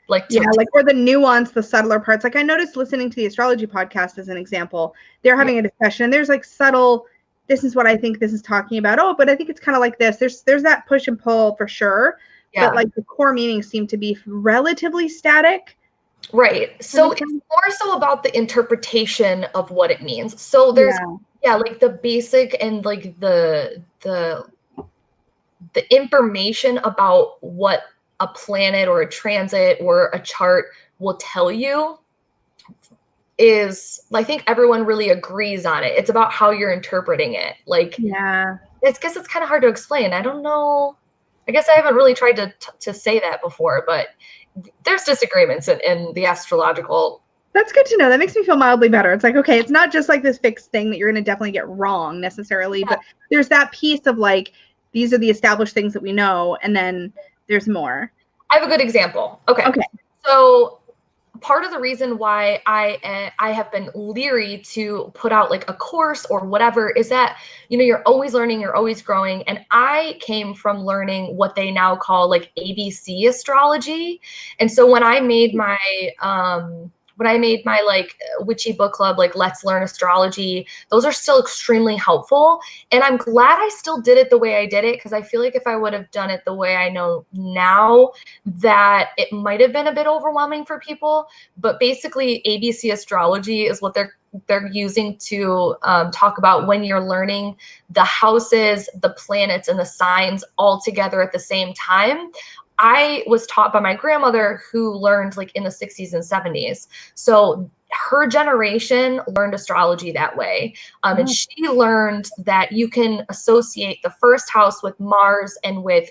Like, like, or the nuance, the subtler parts. Like, I noticed listening to the astrology podcast as an example, they're having a discussion. There's like subtle, this is what I think this is talking about. Oh, but I think it's kind of like this. There's that push and pull for sure. Yeah. But like the core meanings seem to be relatively static. Right. So it's more so about the interpretation of what it means. So there's like the basic and like the information about what a planet or a transit or a chart will tell you is, I think everyone really agrees on it. It's about how you're interpreting it. Like, it's kind of hard to explain. I don't know. I guess I haven't really tried to say that before, but there's disagreements in the astrological. That's good to know. That makes me feel mildly better. It's like, okay, it's not just like this fixed thing that you're going to definitely get wrong necessarily, but there's that piece of like, these are the established things that we know, and then there's more. I have a good example. Okay. So part of the reason why I have been leery to put out like a course or whatever is that, you know, you're always learning, you're always growing. And I came from learning what they now call like ABC astrology. And so when I made my like witchy book club, like Let's Learn Astrology, those are still extremely helpful. And I'm glad I still did it the way I did it, because I feel like if I would have done it the way I know now, that it might have been a bit overwhelming for people. But basically ABC astrology is what they're using to talk about when you're learning the houses, the planets, and the signs all together at the same time. I was taught by my grandmother, who learned like in the 60s and 70s. So her generation learned astrology that way. And she learned that you can associate the first house with Mars and with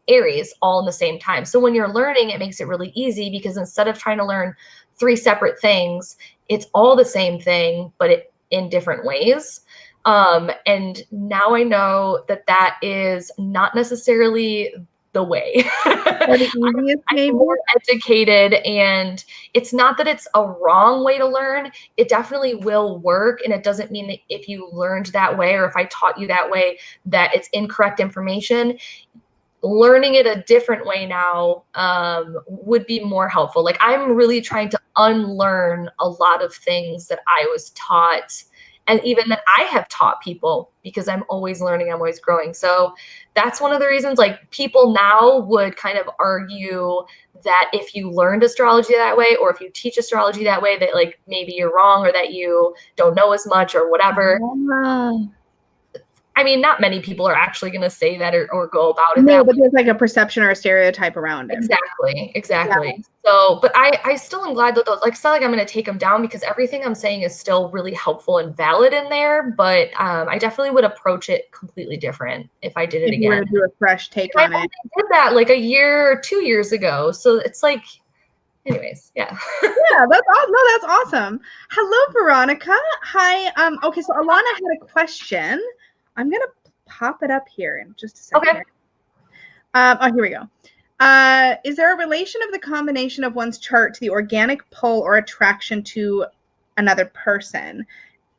Aries all in the same time. So when you're learning, it makes it really easy, because instead of trying to learn 3 separate things, it's all the same thing, but in different ways. And now I know that is not necessarily the way. I'm more educated, and it's not that it's a wrong way to learn. It definitely will work, and it doesn't mean that if you learned that way, or if I taught you that way, that it's incorrect information. Learning it a different way now would be more helpful. Like, I'm really trying to unlearn a lot of things that I was taught, and even that I have taught people, because I'm always learning, I'm always growing. So that's one of the reasons, like, people now would kind of argue that if you learned astrology that way, or if you teach astrology that way, that like maybe you're wrong, or that you don't know as much or whatever. I mean, not many people are actually going to say that or go about it that way. But there's like a perception or a stereotype around it. Exactly. Yeah. So, but I still am glad that those, like, it's not like I'm going to take them down, because everything I'm saying is still really helpful and valid in there. But I definitely would approach it completely different if I did it again. You were to do a fresh take on it. I did that like a year or 2 years ago. So it's like, anyways, yeah. That's awesome. Hello, Veronica. Hi. Okay, so Alana had a question. I'm gonna pop it up here in just a second. Okay. Oh, here we go. Is there a relation of the combination of one's chart to the organic pull or attraction to another person?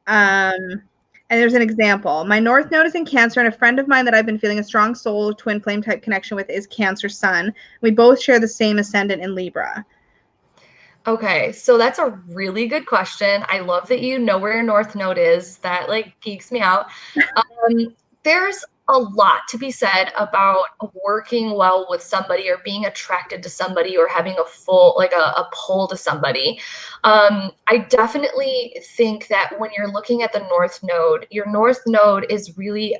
And there's an example. My North Node is in Cancer, and a friend of mine that I've been feeling a strong soul twin flame type connection with is Cancer Sun. We both share the same ascendant in Libra. Okay, so that's a really good question. I love that you know where your North Node is. That like geeks me out. There's a lot to be said about working well with somebody or being attracted to somebody or having a full, like a pull to somebody. I definitely think that when you're looking at the North Node, your North Node is really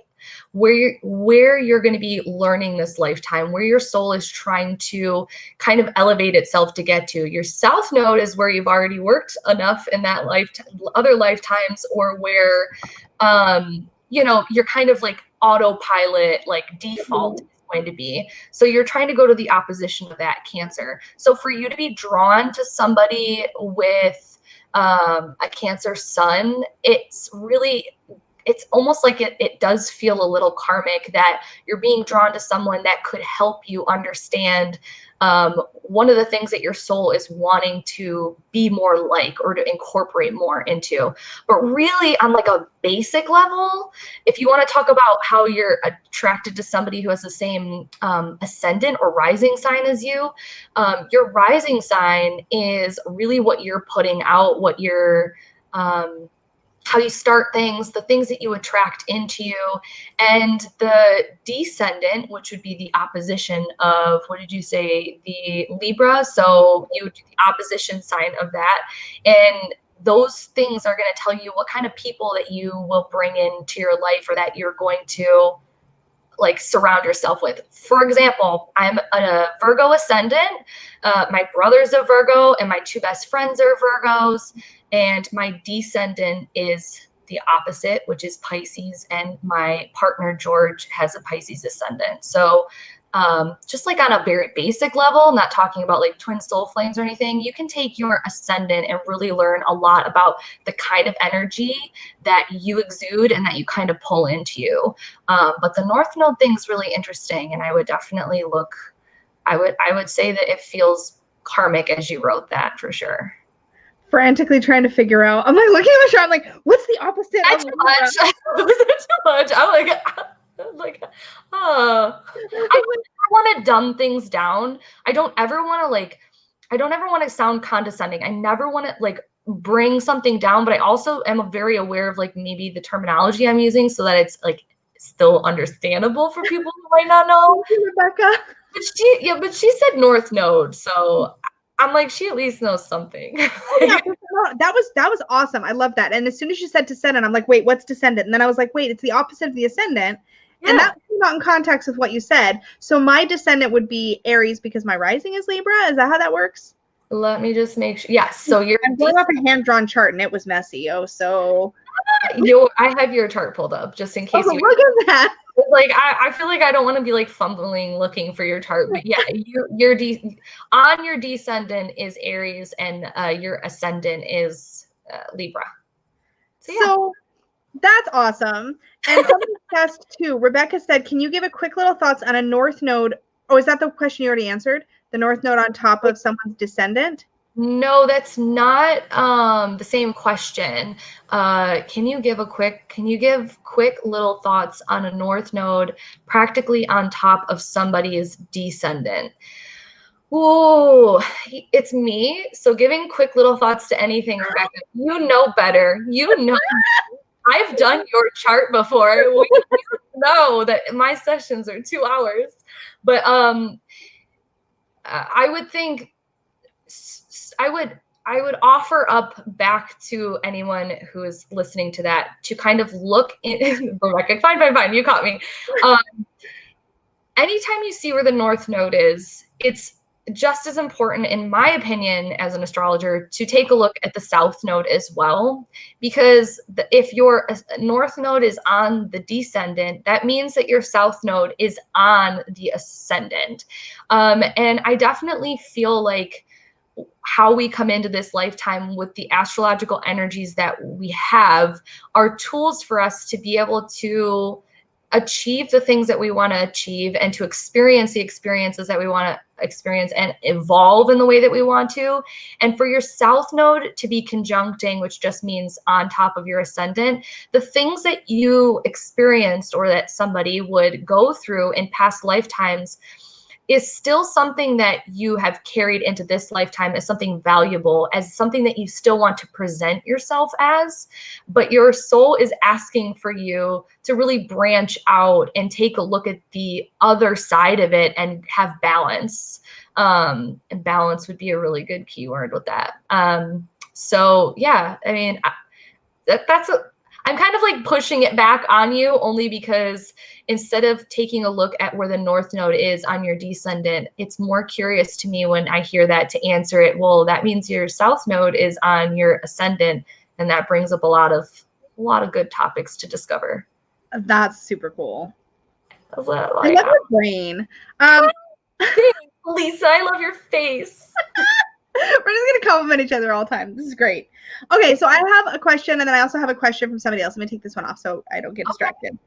where you're going to be learning this lifetime, where your soul is trying to kind of elevate itself to get to. Your South Node is where you've already worked enough in that other lifetimes, or where you know, you're kind of like autopilot, like default is going to be. So you're trying to go to the opposition of that, Cancer. So for you to be drawn to somebody with a Cancer sun, it's really, it's almost like it does feel a little karmic that you're being drawn to someone that could help you understand one of the things that your soul is wanting to be more like or to incorporate more into. But really on like a basic level, if you want to talk about how you're attracted to somebody who has the same ascendant or rising sign as you, your rising sign is really what you're putting out, what you're how you start things, the things that you attract into you. And the descendant, which would be the opposition of, what did you say, the Libra? So you would do the opposition sign of that. And those things are going to tell you what kind of people that you will bring into your life, or that you're going to like surround yourself with. For example, I'm a Virgo ascendant. My brother's a Virgo, and my two best friends are Virgos. And my descendant is the opposite, which is Pisces. And my partner, George, has a Pisces ascendant. So just like on a very basic level, not talking about like twin soul flames or anything, you can take your ascendant and really learn a lot about the kind of energy that you exude and that you kind of pull into you. But the North Node thing's really interesting, and I would definitely look, I would say that it feels karmic as you wrote that, for sure. Frantically trying to figure out. I'm like looking at the chart. I'm like, what's the opposite? That's too much. That's too much. I'm like, oh. I want to dumb things down. I don't ever want to sound condescending. I never want to like bring something down, but I also am very aware of like maybe the terminology I'm using so that it's like still understandable for people who might not know. Rebecca. But she said North Node, so I'm like, she at least knows something. Yeah, that was awesome. I love that. And as soon as you said descendant, I'm like, wait, what's descendant? And then I was like, wait, it's the opposite of the ascendant. Yeah. And that came out in context with what you said. So my descendant would be Aries because my rising is Libra. Is that how that works? Let me just make sure. Yes. So I'm going off a hand-drawn chart and it was messy. Oh, so I have your chart pulled up just in case. Oh, look at that. Like I feel like I don't want to be like fumbling looking for your chart, but yeah, on your descendant is Aries, and your ascendant is Libra. So that's awesome. And somebody asked too. Rebecca said, "Can you give a quick little thoughts on a North Node?" Oh, is that the question you already answered? The North Node on top of someone's descendant? No, that's not the same question. Can you give quick little thoughts on a North Node practically on top of somebody's descendant? Ooh, it's me. So giving quick little thoughts to anything, Rebecca, you know better. You know, I've done your chart before. You know that my sessions are 2 hours. But I would think, I would offer up back to anyone who is listening to that to kind of look in. Rebecca, fine, you caught me. Anytime you see where the North Node is, it's just as important, in my opinion, as an astrologer, to take a look at the South Node as well. Because if your North Node is on the descendant, that means that your South Node is on the ascendant. And I definitely feel like how we come into this lifetime with the astrological energies that we have are tools for us to be able to achieve the things that we want to achieve and to experience the experiences that we want to experience and evolve in the way that we want to. And for your south node to be conjuncting, which just means on top of your ascendant, the things that you experienced or that somebody would go through in past lifetimes is still something that you have carried into this lifetime as something valuable, as something that you still want to present yourself as, but your soul is asking for you to really branch out and take a look at the other side of it and have balance. And balance would be a really good keyword with that. So yeah, I mean, I'm kind of like pushing it back on you only because instead of taking a look at where the north node is on your descendant, it's more curious to me when I hear that to answer it. Well, that means your south node is on your ascendant, and that brings up a lot of good topics to discover. That's super cool. I love your brain. Lisa, I love your face. We're just going to compliment each other all the time. This is great. Okay, so I have a question, and then I also have a question from somebody else. Let me take this one off so I don't get distracted.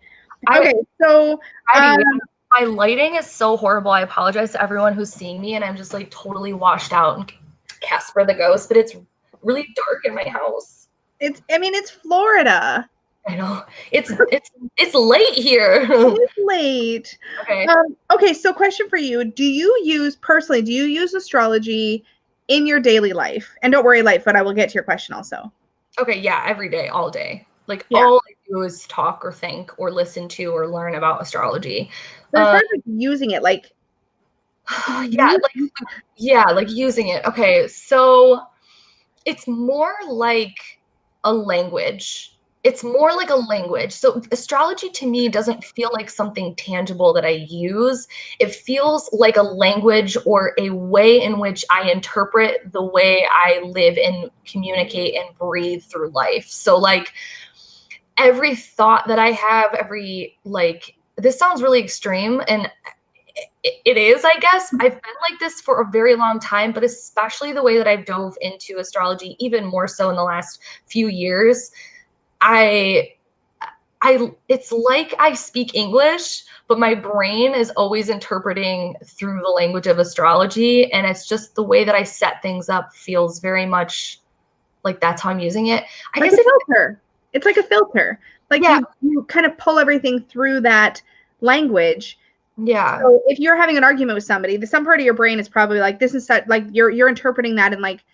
Okay, so... my lighting is so horrible. I apologize to everyone who's seeing me, and I'm just like totally washed out and Casper the Ghost, but it's really dark in my house. It's Florida. I know. It's late here. It's late. Okay. Okay, so question for you. Do you use astrology in your daily life? And don't worry, but I will get to your question also. Okay, yeah, every day, all day. Like all I do is talk or think or listen to or learn about astrology. But as far as using it, like using it. Okay, so it's more like a language. It's more like a language. So astrology to me doesn't feel like something tangible that I use. It feels like a language or a way in which I interpret the way I live and communicate and breathe through life. So like every thought that I have, this sounds really extreme, and it is, I guess. I've been like this for a very long time, but especially the way that I've dove into astrology, even more so in the last few years, it's like I speak English, but my brain is always interpreting through the language of astrology. And it's just the way that I set things up feels very much like that's how I'm using it. I guess filter. It's like a filter. Like you kind of pull everything through that language. Yeah. So if you're having an argument with somebody, some part of your brain is probably like, this is such, like you're interpreting that and like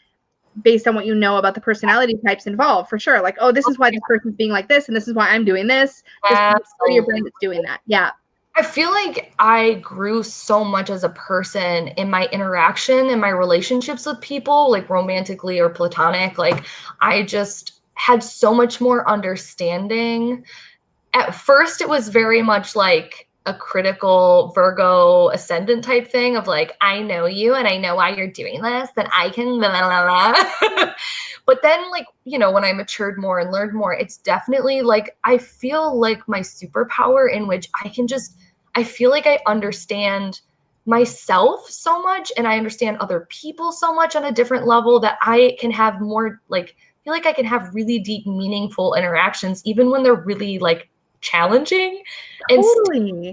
based on what you know about the personality types involved, for sure. Like, oh, this is why this person's being like this, and this is why I'm doing this. This is part of your brain that's doing that. Yeah. I feel like I grew so much as a person in my interaction and my relationships with people, like romantically or platonic. Like I just had so much more understanding. At first, it was very much like a critical Virgo ascendant type thing of like, I know you and I know why you're doing this, then I can blah, blah, blah. But then like, when I matured more and learned more, it's definitely like, I feel like my superpower in which I feel like I understand myself so much and I understand other people so much on a different level that I can have more like, I feel like I can have really deep, meaningful interactions, even when they're really like challenging, and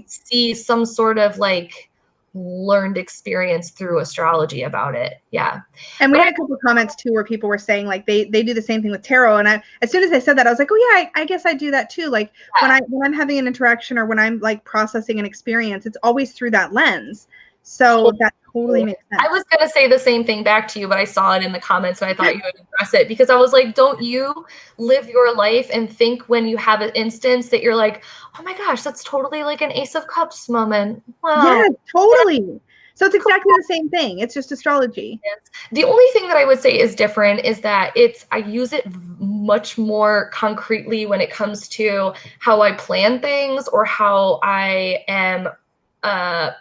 see some sort of like learned experience through astrology about it. Yeah. And we had a couple of comments too where people were saying like they do the same thing with tarot, and as soon as they said that, I was like, oh yeah, I guess I do that too. Like when I'm having an interaction or when I'm like processing an experience, it's always through that lens. So that totally makes sense. I was going to say the same thing back to you, but I saw it in the comments and I thought you would address it, because I was like, don't you live your life and think when you have an instance that you're like, oh my gosh, that's totally like an Ace of Cups moment. Wow. Yeah, totally. So it's exactly the same thing. It's just astrology. The only thing that I would say is different is that I use it much more concretely when it comes to how I plan things or how I am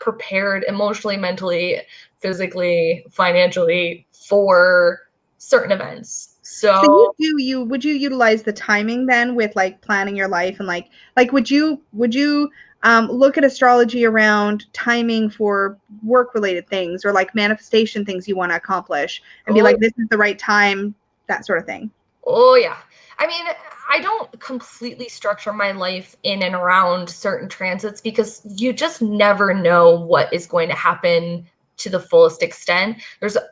prepared emotionally, mentally, physically, financially for certain events. So would you utilize the timing then with like planning your life and like would you look at astrology around timing for work related things or like manifestation things you want to accomplish and be like, this is the right time, that sort of thing? Oh yeah. I mean, I don't completely structure my life in and around certain transits because you just never know what is going to happen to the fullest extent.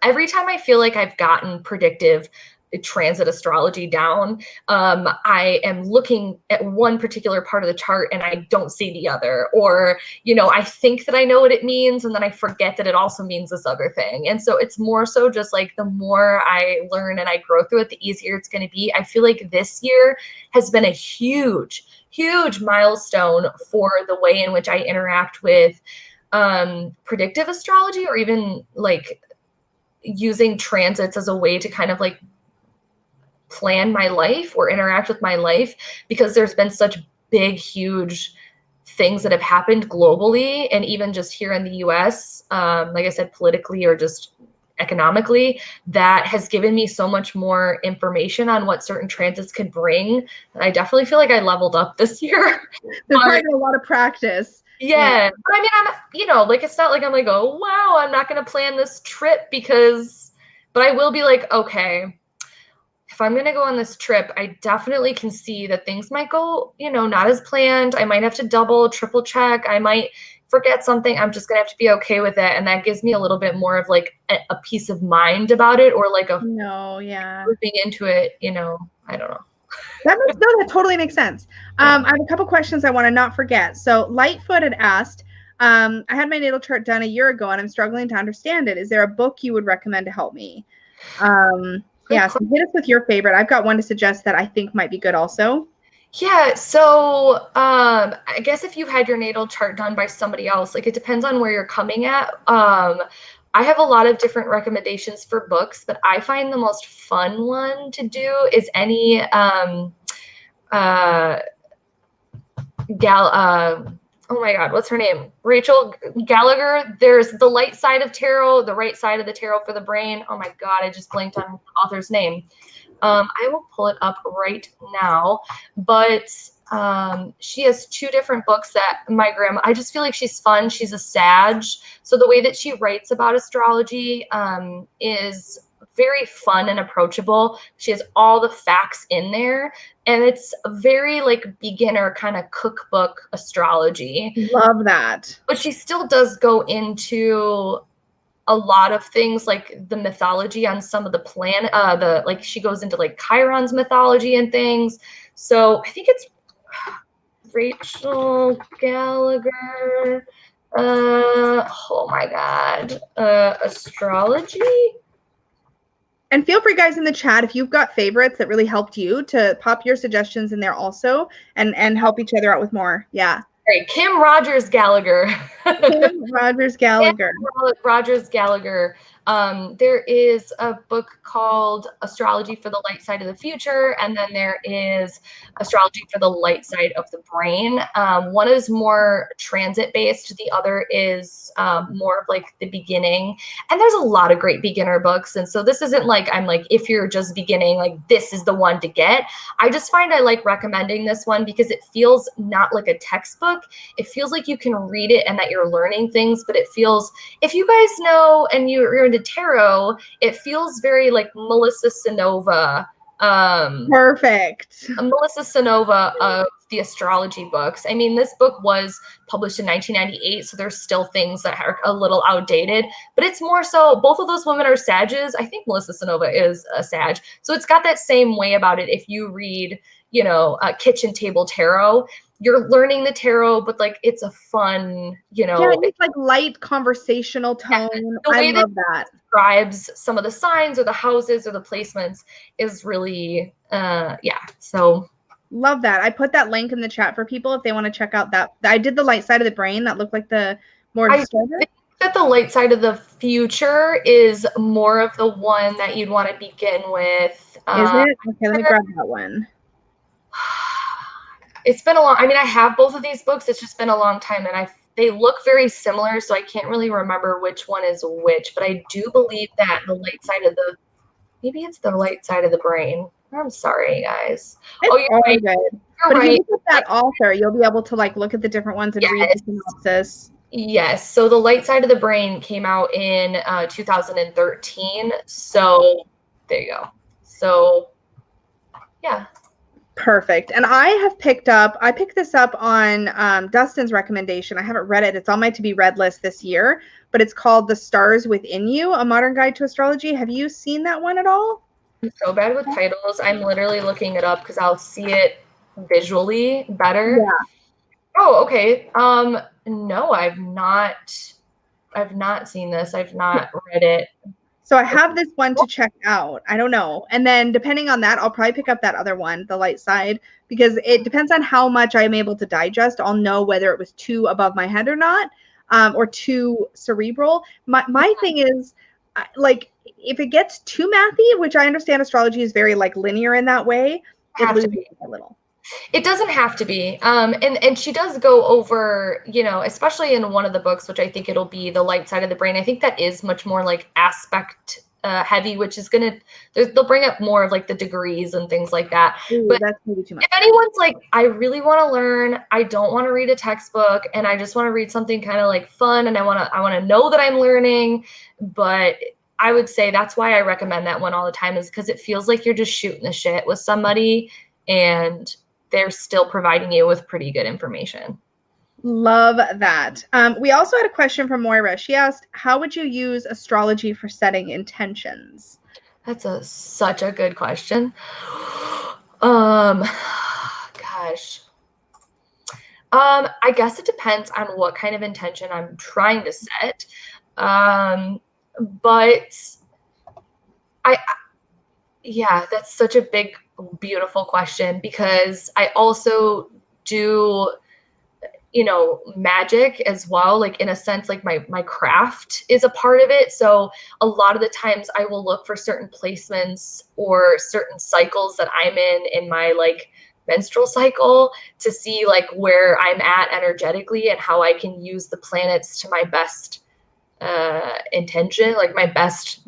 Every time I feel like I've gotten predictive transit astrology down, I am looking at one particular part of the chart and I don't see the other, or I think that I know what it means and then I forget that it also means this other thing. And so it's more so just like the more I learn and I grow through it, the easier it's going to be. I feel like this year has been a huge milestone for the way in which I interact with predictive astrology, or even like using transits as a way to kind of like plan my life or interact with my life, because there's been such big, huge things that have happened globally and even just here in the US, like I said, politically or just economically, that has given me so much more information on what certain transits could bring. I definitely feel like I leveled up this year. There's probably a lot of practice. Yeah. But I mean, I'm, like, it's not like I'm like, oh, wow, I'm not going to plan this trip but I will be like, okay, if I'm going to go on this trip, I definitely can see that things might go, not as planned. I might have to double, triple check. I might forget something. I'm just going to have to be okay with it. And that gives me a little bit more of like a peace of mind about it, or like moving into it, I don't know. That totally makes sense. I have a couple questions I want to not forget. So Lightfoot had asked, I had my natal chart done a year ago and I'm struggling to understand it. Is there a book you would recommend to help me? Yeah, so hit us with your favorite. I've got one to suggest that I think might be good also. Yeah, so I guess if you had your natal chart done by somebody else, like it depends on where you're coming at. I have a lot of different recommendations for books, but I find the most fun one to do is any oh my God, what's her name? Rachel Gallagher. There's The Light Side of Tarot, The Right Side of the Tarot for the Brain. Oh my God, I just blanked on the author's name. I will pull it up right now, but she has two different books that my grandma, I just feel like she's fun. She's a Sag. So the way that she writes about astrology is very fun and approachable. She has all the facts in there, and it's very like beginner kind of cookbook astrology. Love that. But she still does go into a lot of things like the mythology on some of the she goes into like Chiron's mythology and things. So I think it's Rachel Gallagher. Oh my God. Astrology. And feel free, guys, in the chat, if you've got favorites that really helped you, to pop your suggestions in there also and help each other out with more. Yeah. Right, Kim Rogers Gallagher. Kim Rogers Gallagher. Rogers Gallagher. There is a book called Astrology for the Light Side of the Future, and then there is Astrology for the Light Side of the Brain. One is more transit-based. The other is more of like the beginning. And there's a lot of great beginner books. And so this isn't like I'm like, if you're just beginning, like this is the one to get. I just find I like recommending this one because it feels not like a textbook. It feels like you can read it and that you're learning things, but it feels, if you guys know and you're into tarot, it feels very like Melissa Sanova. Perfect. Melissa Sanova of the astrology books. I mean, this book was published in 1998, so there's still things that are a little outdated, but it's more so, both of those women are Sages. I think Melissa Sanova is a Sag. So it's got that same way about it. If you read, Kitchen Table Tarot, you're learning the tarot, but like it's a fun, Yeah, it's like light conversational tone. Yeah, I love that. Describes some of the signs or the houses or the placements is really, so. Love that. I put that link in the chat for people if they want to check out that. I did the Light Side of the Brain. That looked like the more distorted. I think that the Light Side of the Future is more of the one that you'd want to begin with. Is it? Okay, let me grab that one. It's been a long, I have both of these books. It's just been a long time, and they look very similar, so I can't really remember which one is which, but I do believe that the Light Side of maybe it's the Light Side of the Brain. I'm sorry, guys. You're right. Good. But if you look at that author, you'll be able to like look at the different ones and read the synopsis. Yes. So the Light Side of the Brain came out in 2013. So there you go. So yeah. Perfect. And I picked this up on Dustin's recommendation. I haven't read it. It's on my to be read list this year, but it's called The Stars Within You, A Modern Guide to Astrology. Have you seen that one at all? I'm so bad with titles. I'm literally looking it up because I'll see it visually better. Yeah. Oh, okay. No, I've not seen this. I've not read it. So I have this one to check out. I don't know. And then depending on that, I'll probably pick up that other one, The Light Side, because it depends on how much I'm able to digest. I'll know whether it was too above my head or not, or too cerebral. My thing is, like, if it gets too mathy, which I understand astrology is very like linear in that way, it loses a little. It doesn't have to be. And she does go over, you know, especially in one of the books, which I think it'll be The Light Side of the Brain. I think that is much more like aspect heavy, which is they'll bring up more of like the degrees and things like that. Ooh, but that's maybe too much. If anyone's like, I really want to learn, I don't want to read a textbook, and I just want to read something kind of like fun, and I want to know that I'm learning, but I would say that's why I recommend that one all the time, is because it feels like you're just shooting the shit with somebody and they're still providing you with pretty good information. Love that. We also had a question from Moira. She asked, how would you use astrology for setting intentions? That's such a good question. Gosh. I guess it depends on what kind of intention I'm trying to set. But yeah, that's such a big, beautiful question, because I also do, you know, magic as well. Like, in a sense, like my craft is a part of it. So a lot of the times I will look for certain placements or certain cycles that I'm in my like menstrual cycle to see like where I'm at energetically and how I can use the planets to my best intention, like my best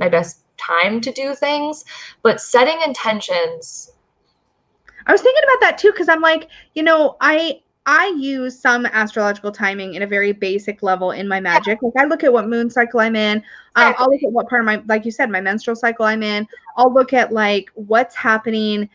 time to do things. But setting intentions, I was thinking about that too, because I'm like, you know, I use some astrological timing in a very basic level in my magic. Like, I look at what moon cycle I'm in. Exactly. I'll look at what part of my, like you said, my menstrual cycle I'm in. I'll look at like what's happening.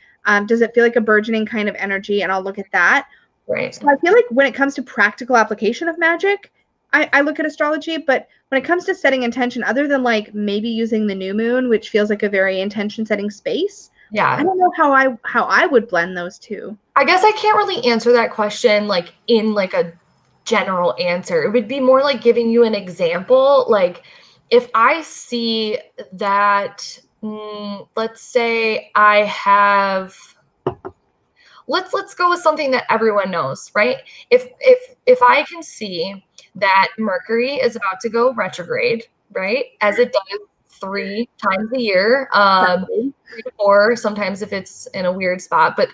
Does it feel like a burgeoning kind of energy? And I'll look at that. Right. So I feel like when it comes to practical application of magic, I look at astrology. But when it comes to setting intention, other than like maybe using the new moon, which feels like a very intention setting space, Yeah, I don't know how I would blend those two. I guess I can't really answer that question like in like a general answer. It would be more like giving you an example. Like, if I see that, let's say I have, let's go with something that everyone knows, right? If I can see that Mercury is about to go retrograde, right, as it does 3 times a year, 3 to 4 sometimes if it's in a weird spot, but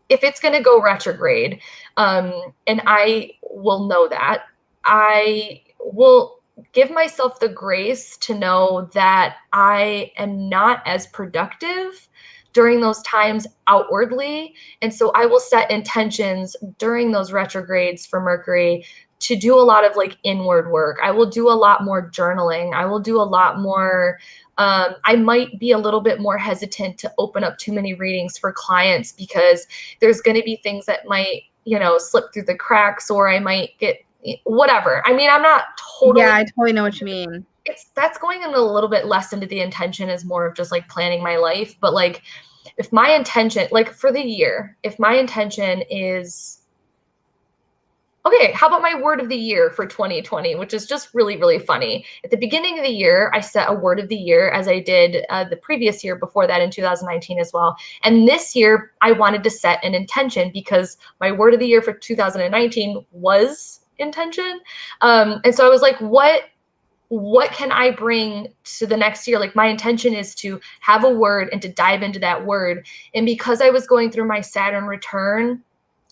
if it's going to go retrograde, and I will know that, I will give myself the grace to know that I am not as productive during those times outwardly. And so I will set intentions during those retrogrades for Mercury to do a lot of like inward work. I will do a lot more journaling. I will do a lot more. I might be a little bit more hesitant to open up too many readings for clients because there's going to be things that might, you know, slip through the cracks, or I might get whatever. I mean, I'm not totally. Yeah, I totally know what you mean. That's going in a little bit less into the intention is more of just like planning my life. But like, if my intention, like for the year, if my intention is, okay, how about my word of the year for 2020, which is just really, really funny. At the beginning of the year, I set a word of the year, as I did the previous year before that in 2019 as well. And this year, I wanted to set an intention because my word of the year for 2019 was intention. And so I was like, what can I bring to the next year? Like, my intention is to have a word and to dive into that word. And because I was going through my Saturn return,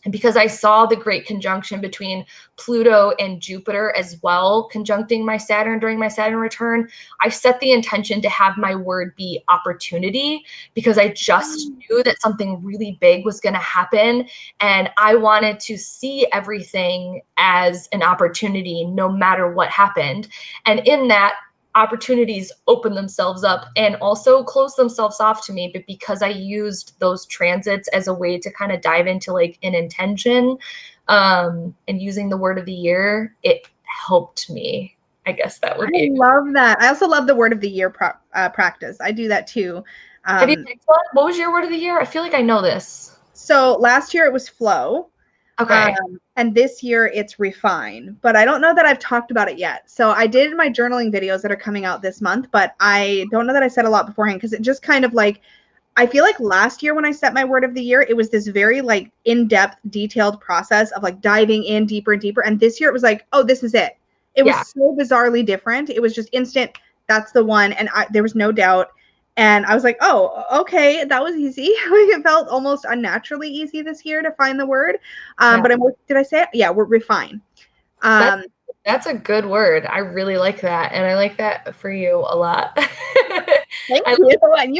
and because I saw the great conjunction between Pluto and Jupiter as well, conjuncting my Saturn during my Saturn return, I set the intention to have my word be opportunity, because I just knew that something really big was going to happen. And I wanted to see everything as an opportunity no matter what happened. And in that, opportunities open themselves up and also close themselves off to me. But because I used those transits as a way to kind of dive into like an intention, and using the word of the year, it helped me. I guess that would be. I love that. I also love the word of the year practice. I do that too. Have you picked one? What was your word of the year? I feel like I know this. So last year it was flow. Okay. And this year it's refine, but I don't know that I've talked about it yet. So I did my journaling videos that are coming out this month, but I don't know that I said a lot beforehand because it just kind of like, I feel like last year when I set my word of the year, it was this very like in-depth, detailed process of like diving in deeper and deeper. And this year it was like, oh, this is it. It was so bizarrely different. It was just instant. That's the one. And there was no doubt. And I was like, oh, okay, that was easy. It felt almost unnaturally easy this year to find the word. But did I say it? Yeah, we're refine. That's a good word. I really like that. And I like that for you a lot. Thank you. And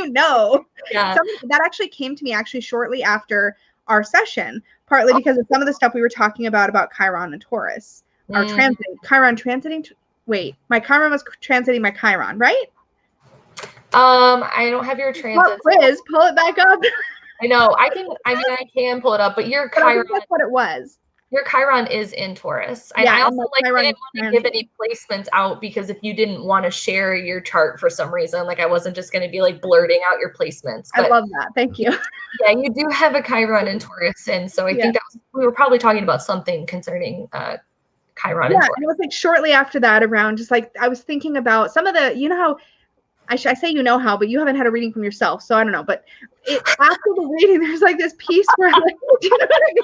that actually came to me actually shortly after our session, partly because of some of the stuff we were talking about Chiron and Taurus. Our transiting, Chiron transiting. Wait, my Chiron was transiting my Chiron, right? I don't have your transit quiz. Pull it back up. I know. I can pull it up, but your Chiron. That's what it was. Your Chiron is in Taurus. And I also didn't want to give any placements out because if you didn't want to share your chart for some reason, like I wasn't just going to be like blurting out your placements. But, I love that. Thank you. Yeah, you do have a Chiron in Taurus, and so I think we were probably talking about something concerning Chiron in Taurus. And it was like shortly after that, around just like I was thinking about some of the, you know how. I say you know how, but you haven't had a reading from yourself, so I don't know. But after the reading, there's like this piece where I'm like, do you know what I mean?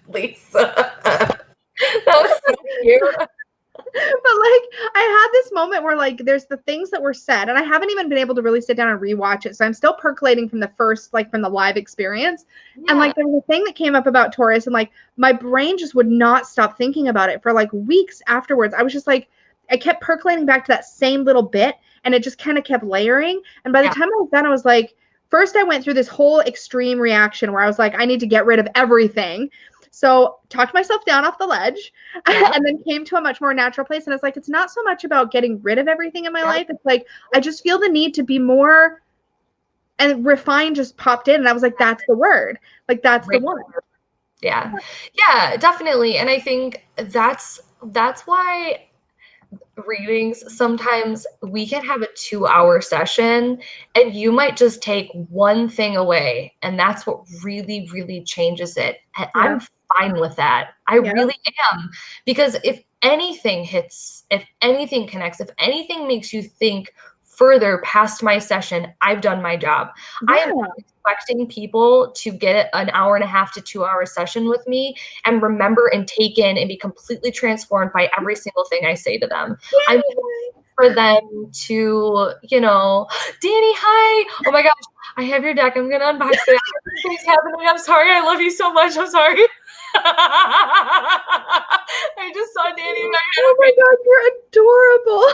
Lisa, that was so cute. But like, I had this moment where like, there's the things that were said, and I haven't even been able to really sit down and rewatch it. So I'm still percolating from the first, like from the live experience. Yeah. And like, there was a thing that came up about Taurus, and like, my brain just would not stop thinking about it for like weeks afterwards. I was just like, I kept percolating back to that same little bit. And it just kind of kept layering. And by the time I was done, I was like, first I went through this whole extreme reaction where I was like, I need to get rid of everything. So talked myself down off the ledge and then came to a much more natural place. And it's like, it's not so much about getting rid of everything in my life. It's like, I just feel the need to be more, and refine just popped in. And I was like, that's the word. Like, that's the one. Yeah, definitely. And I think that's why readings, sometimes we can have a 2-hour session and you might just take one thing away, and that's what really, really changes it. And I'm fine with that. I really am, because if anything hits, if anything connects, if anything makes you think further past my session, I've done my job. I am not expecting people to get an 1.5 to 2 hour session with me and remember and take in and be completely transformed by every single thing I say to them. I'm for them to, you know, Danny, hi. Oh my gosh, I have your deck. I'm going to unbox it. Everything's happening. I'm sorry. I love you so much. I'm sorry. I just saw Danny. Oh my God, you're adorable.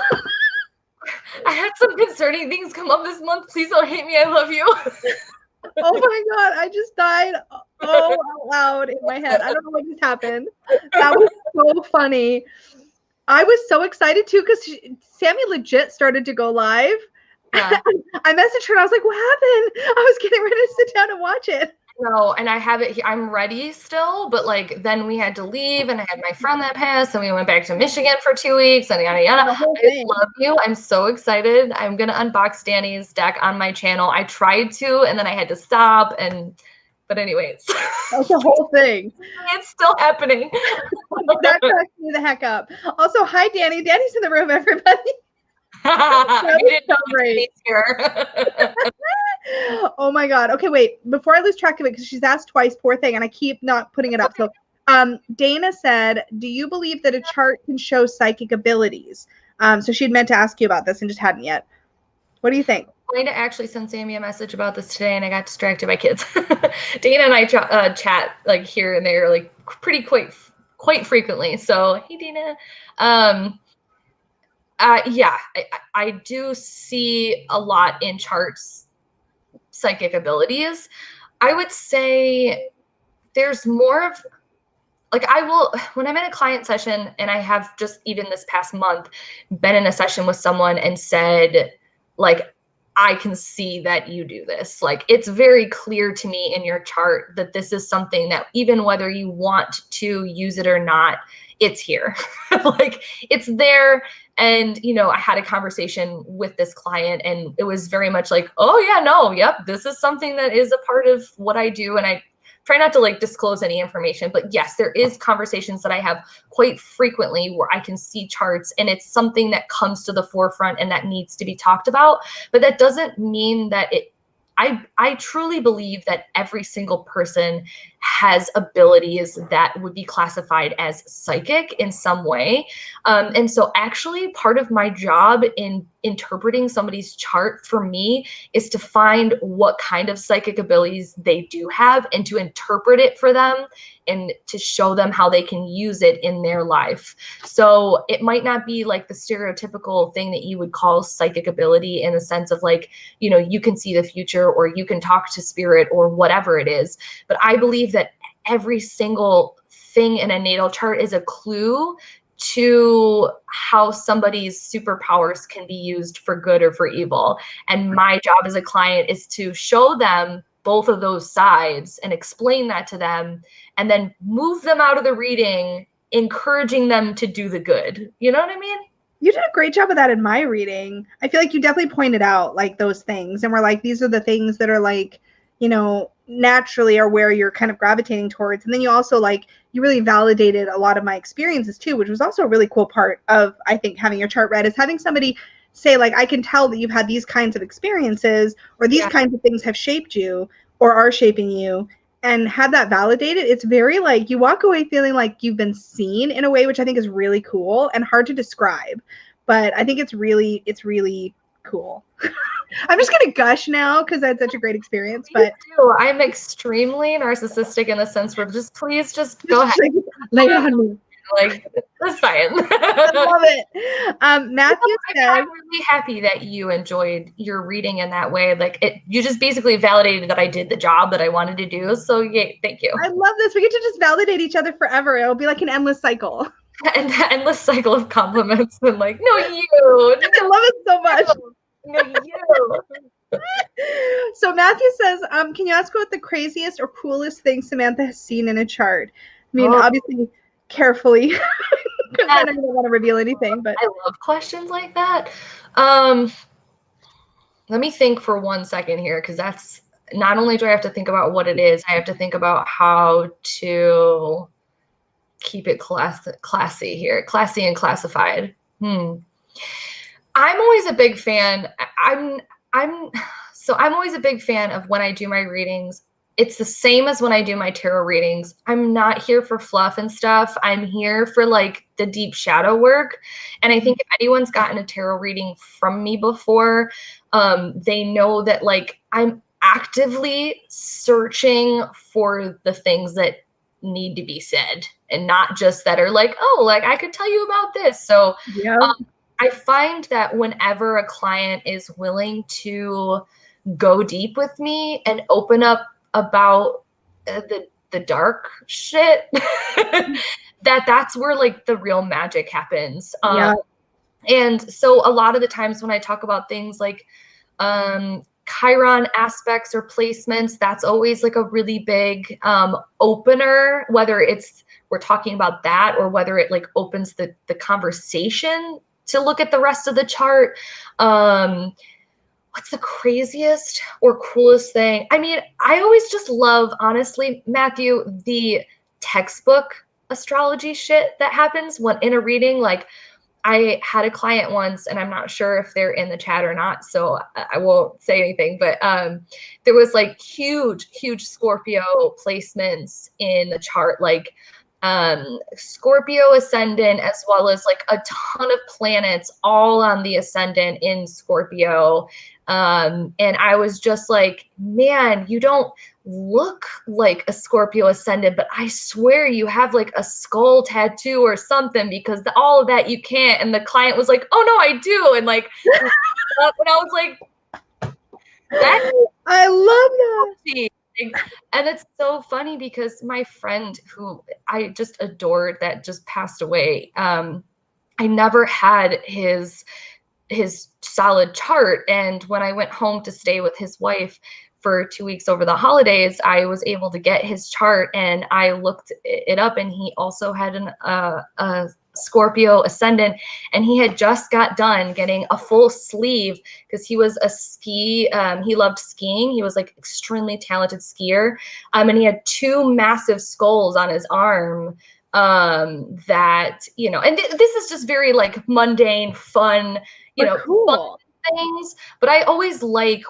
I had some concerning things come up this month. Please don't hate me. I love you. Oh my God, I just died out loud in my head. I don't know what just happened. That was so funny. I was so excited too because Sammy legit started to go live. Yeah. I messaged her and I was like, what happened? I was getting ready to sit down and watch it. No, and I have it. I'm ready still, but like then we had to leave, and I had my friend that passed, and we went back to Michigan for 2 weeks, and yada yada. I love you. I'm so excited. I'm gonna unbox Danny's deck on my channel. I tried to, and then I had to stop. But anyways, that's the whole thing. It's still happening. That cracks me the heck up. Also, hi Danny. Danny's in the room, everybody. You didn't know Danny's here. Oh my God. Okay, wait. Before I lose track of it, because she's asked twice, poor thing, and I keep not putting it up. So Dana said, do you believe that a chart can show psychic abilities? So she'd meant to ask you about this and just hadn't yet. What do you think? I'm going to actually send Sammy a message about this today, and I got distracted by kids. Dana and I chat like here and there, like quite frequently. So hey, Dana. Yeah, I do see a lot in charts psychic abilities. I would say there's more of like I will, when I'm in a client session, and I have just even this past month been in a session with someone and said, like, I can see that you do this. Like, it's very clear to me in your chart that this is something that even whether you want to use it or not, it's here. Like, it's there. And, you know, I had a conversation with this client, and it was very much like, oh yeah, no, yep, this is something that is a part of what I do. And I try not to like disclose any information, but yes, there is conversations that I have quite frequently where I can see charts, and it's something that comes to the forefront and that needs to be talked about. But that doesn't mean that I truly believe that every single person has abilities that would be classified as psychic in some way. And so actually part of my job in interpreting somebody's chart for me is to find what kind of psychic abilities they do have and to interpret it for them and to show them how they can use it in their life. So it might not be like the stereotypical thing that you would call psychic ability in the sense of like, you know, you can see the future or you can talk to spirit or whatever it is. But I believe that every single thing in a natal chart is a clue to how somebody's superpowers can be used for good or for evil. And my job as a client is to show them both of those sides and explain that to them and then move them out of the reading, encouraging them to do the good. You know what I mean? You did a great job of that in my reading. I feel like you definitely pointed out like those things and we're like, these are the things that are like, you know, naturally are where you're kind of gravitating towards. And then you also like, you really validated a lot of my experiences too, which was also a really cool part of, I think, having your chart read is having somebody say like, I can tell that you've had these kinds of experiences or these kinds of things have shaped you or are shaping you. And have that validated, it's very like you walk away feeling like you've been seen in a way, which I think is really cool and hard to describe. But I think it's really cool. I'm just gonna gush now because I had such a great experience. But I'm extremely narcissistic in the sense where please just go ahead. Lay it on me. Like, that's fine. I love it. Matthew said, I'm really happy that you enjoyed your reading in that way. Like you just basically validated that I did the job that I wanted to do. So yay, thank you. I love this. We get to just validate each other forever. It'll be like an endless cycle. And the endless cycle of compliments and like, no, you. I love it so much. No, you. So Matthew says, can you ask what the craziest or coolest thing Samantha has seen in a chart? I mean, obviously carefully, because I don't want to reveal anything, but I love questions like that. Let me think for 1 second here, because that's not only do I have to think about what it is, I have to think about how to keep it classy here, classy and classified. I'm always a big fan. I'm always a big fan of when I do my readings. It's the same as when I do my tarot readings. I'm not here for fluff and stuff. I'm here for like the deep shadow work. And I think if anyone's gotten a tarot reading from me before, they know that like I'm actively searching for the things that need to be said and not just that are like, oh, like I could tell you about this. So I find that whenever a client is willing to go deep with me and open up about the dark shit, that's where like the real magic happens. And so a lot of the times when I talk about things like Chiron aspects or placements, that's always like a really big opener, whether it's we're talking about that or whether it like opens the conversation to look at the rest of the chart. What's the craziest or coolest thing? I mean, I always just love, honestly, Matthew, the textbook astrology shit that happens when in a reading. Like I had a client once, and I'm not sure if they're in the chat or not, so I won't say anything, but there was like huge Scorpio placements in the chart, like Scorpio ascendant, as well as like a ton of planets all on the ascendant in Scorpio. And I was just like, man, you don't look like a Scorpio ascendant, but I swear you have like a skull tattoo or something, because all of that you can't. And the client was like, oh no, I do. And like, and I was like, I love that. And it's so funny because my friend who I just adored that just passed away, I never had his solid chart. And when I went home to stay with his wife for 2 weeks over the holidays, I was able to get his chart, and I looked it up, and he also had a Scorpio ascendant, and he had just got done getting a full sleeve because he was he loved skiing. He was like extremely talented skier. And he had 2 massive skulls on his arm, that, you know, and this is just very like mundane, fun, you know, cool fun things. But I always like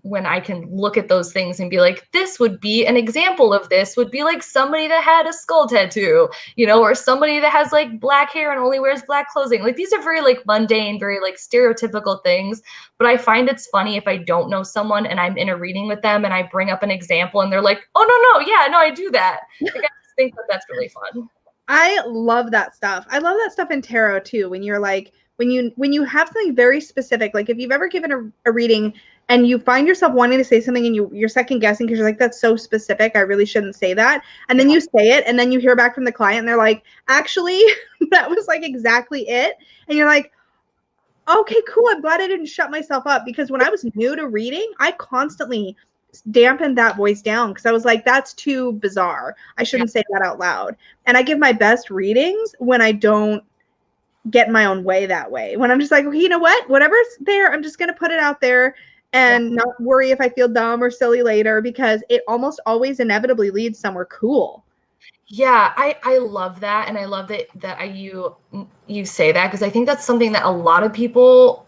when I can look at those things and be like, this would be an example of this would be like somebody that had a skull tattoo, you know, or somebody that has like black hair and only wears black clothing. Like these are very like mundane, very like stereotypical things. But I find it's funny if I don't know someone and I'm in a reading with them and I bring up an example and they're like, oh, no, yeah, no, I do that. Like, I just think that that's really fun. I love that stuff. I love that stuff in tarot too. When you're like, when you have something very specific, like if you've ever given a reading and you find yourself wanting to say something and you're second guessing because you're like, that's so specific, I really shouldn't say that. And then you say it and then you hear back from the client and they're like, actually, that was like exactly it. And you're like, okay, cool. I'm glad I didn't shut myself up, because when I was new to reading, I constantly dampened that voice down because I was like, that's too bizarre. I shouldn't say that out loud. And I give my best readings when I don't get in my own way that way. When I'm just like, okay, you know what? Whatever's there, I'm just going to put it out there and not worry if I feel dumb or silly later, because it almost always inevitably leads somewhere cool. Yeah, I love that. And I love that you say that, because I think that's something that a lot of people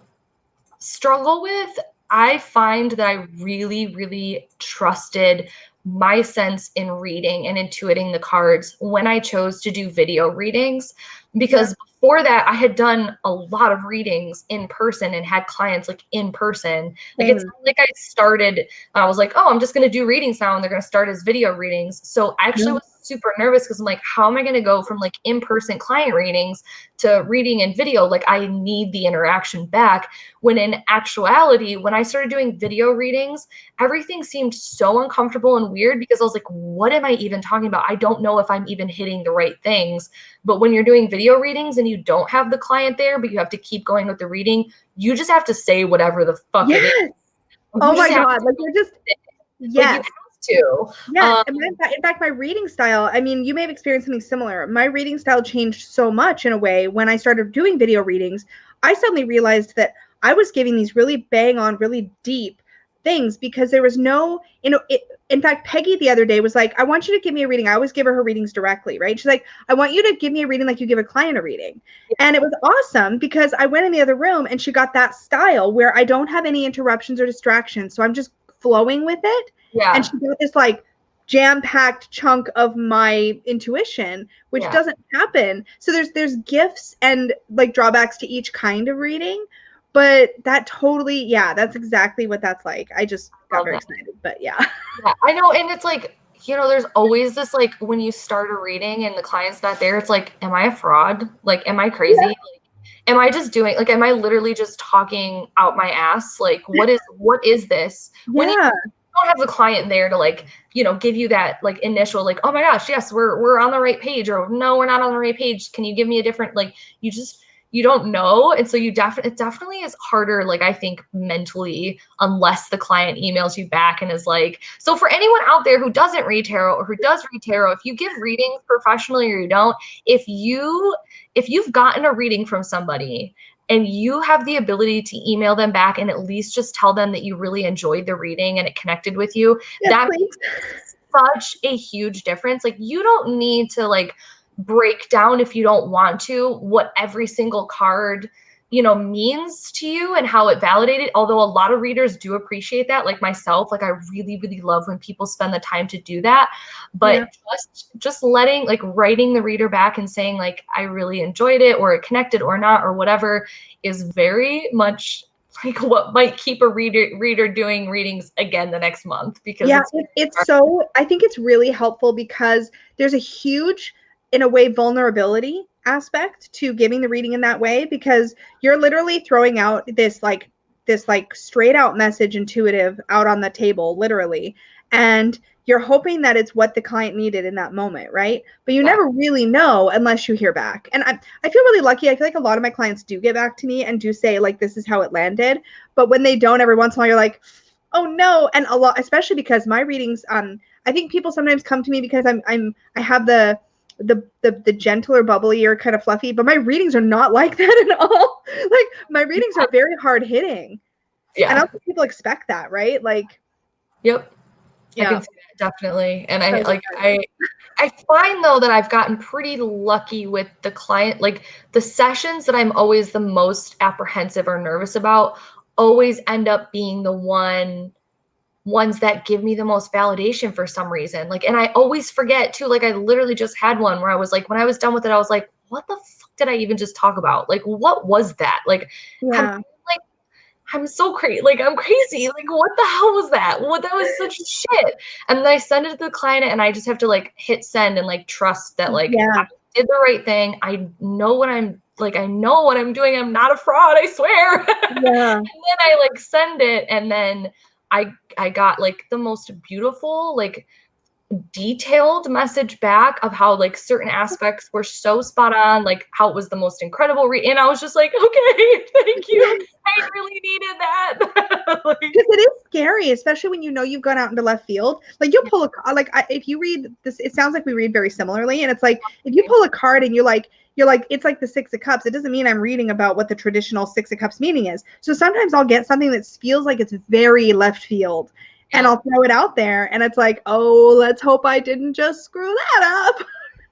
struggle with. I find that I really, really trusted my sense in reading and intuiting the cards when I chose to do video readings, because before that I had done a lot of readings in person and had clients like in person. Like it's like I was like, oh, I'm just going to do readings now and they're going to start as video readings. So I actually was super nervous because I'm like, how am I going to go from like in-person client readings to reading and video? Like I need the interaction back. When in actuality, when I started doing video readings, everything seemed so uncomfortable and weird because I was like, what am I even talking about? I don't know if I'm even hitting the right things. But when you're doing video readings and you don't have the client there, but you have to keep going with the reading, you just have to say whatever the fuck it is. Oh my God. Like you're just, like you have to. Yeah. In fact, my reading style, I mean, you may have experienced something similar. My reading style changed so much in a way when I started doing video readings. I suddenly realized that I was giving these really bang on, really deep things because there was no, in fact, Peggy the other day was like, I want you to give me a reading. I always give her readings directly, right? She's like, I want you to give me a reading like you give a client a reading. And it was awesome because I went in the other room and she got that style where I don't have any interruptions or distractions. So I'm just flowing with it. Yeah. And she got this like jam-packed chunk of my intuition, which doesn't happen. So there's gifts and like drawbacks to each kind of reading. But that totally, that's exactly what that's like. I just got very excited, but yeah, I know. And it's like, you know, there's always this, like, when you start a reading and the client's not there, it's like, am I a fraud? Like, am I crazy? Like, am I just doing, like, am I literally just talking out my ass? Like, what is this? When you don't have the client there to, like, you know, give you that, like, initial, like, oh my gosh, yes, we're on the right page, or no, we're not on the right page. Can you give me a different, like, you don't know. And so it definitely is harder, like, I think mentally, unless the client emails you back and is like, so for anyone out there who doesn't read tarot or who does read tarot, if you give readings professionally or you don't, if you've gotten a reading from somebody and you have the ability to email them back and at least just tell them that you really enjoyed the reading and it connected with you, that makes such a huge difference. Like, you don't need to, like, break down, if you don't want to, what every single card, you know, means to you and how it validated. Although a lot of readers do appreciate that, like myself, like I really, really love when people spend the time to do that. But just letting, like, writing the reader back and saying, like, I really enjoyed it, or it connected or not, or whatever, is very much like what might keep a reader doing readings again the next month. Because it's so, I think it's really helpful because there's a huge, in a way, vulnerability aspect to giving the reading in that way, because you're literally throwing out this like this like straight out message, intuitive, out on the table, literally. And you're hoping that it's what the client needed in that moment, right? But you never really know unless you hear back. And I feel really lucky. I feel like a lot of my clients do get back to me and do say like, this is how it landed. But when they don't, every once in a while, you're like, oh no. And a lot, especially because my readings, I think people sometimes come to me because I have the gentler, bubblier, kind of fluffy, but my readings are not like that at all. Like my readings are very hard hitting. Yeah. And I don't think people expect that, right? Like, yep. Yeah. I can see that, definitely. And I find though that I've gotten pretty lucky with the client, like the sessions that I'm always the most apprehensive or nervous about always end up being the ones that give me the most validation for some reason. Like, and I always forget too, like I literally just had one where I was like, when I was done with it, I was like, what the fuck did I even just talk about? Like, what was that? Like, I'm so crazy. Like, I'm crazy. Like, what the hell was that? What, that was such shit. And then I send it to the client and I just have to like hit send and like trust that like I did the right thing. I know what I'm like, I know what I'm doing. I'm not a fraud, I swear. Yeah. And then I like send it and then I got like the most beautiful, like detailed message back of how like certain aspects were so spot on, like how it was the most incredible and I was just like, okay, thank you. I really needed that. Like, because it is scary, especially when you know you've gone out into left field. Like you'll pull if you read this, it sounds like we read very similarly, and it's like if you pull a card and you're like it's like the Six of Cups. It doesn't mean I'm reading about what the traditional Six of Cups meaning is. So sometimes I'll get something that feels like it's very left field. And I'll throw it out there and it's like, oh, let's hope I didn't just screw that up.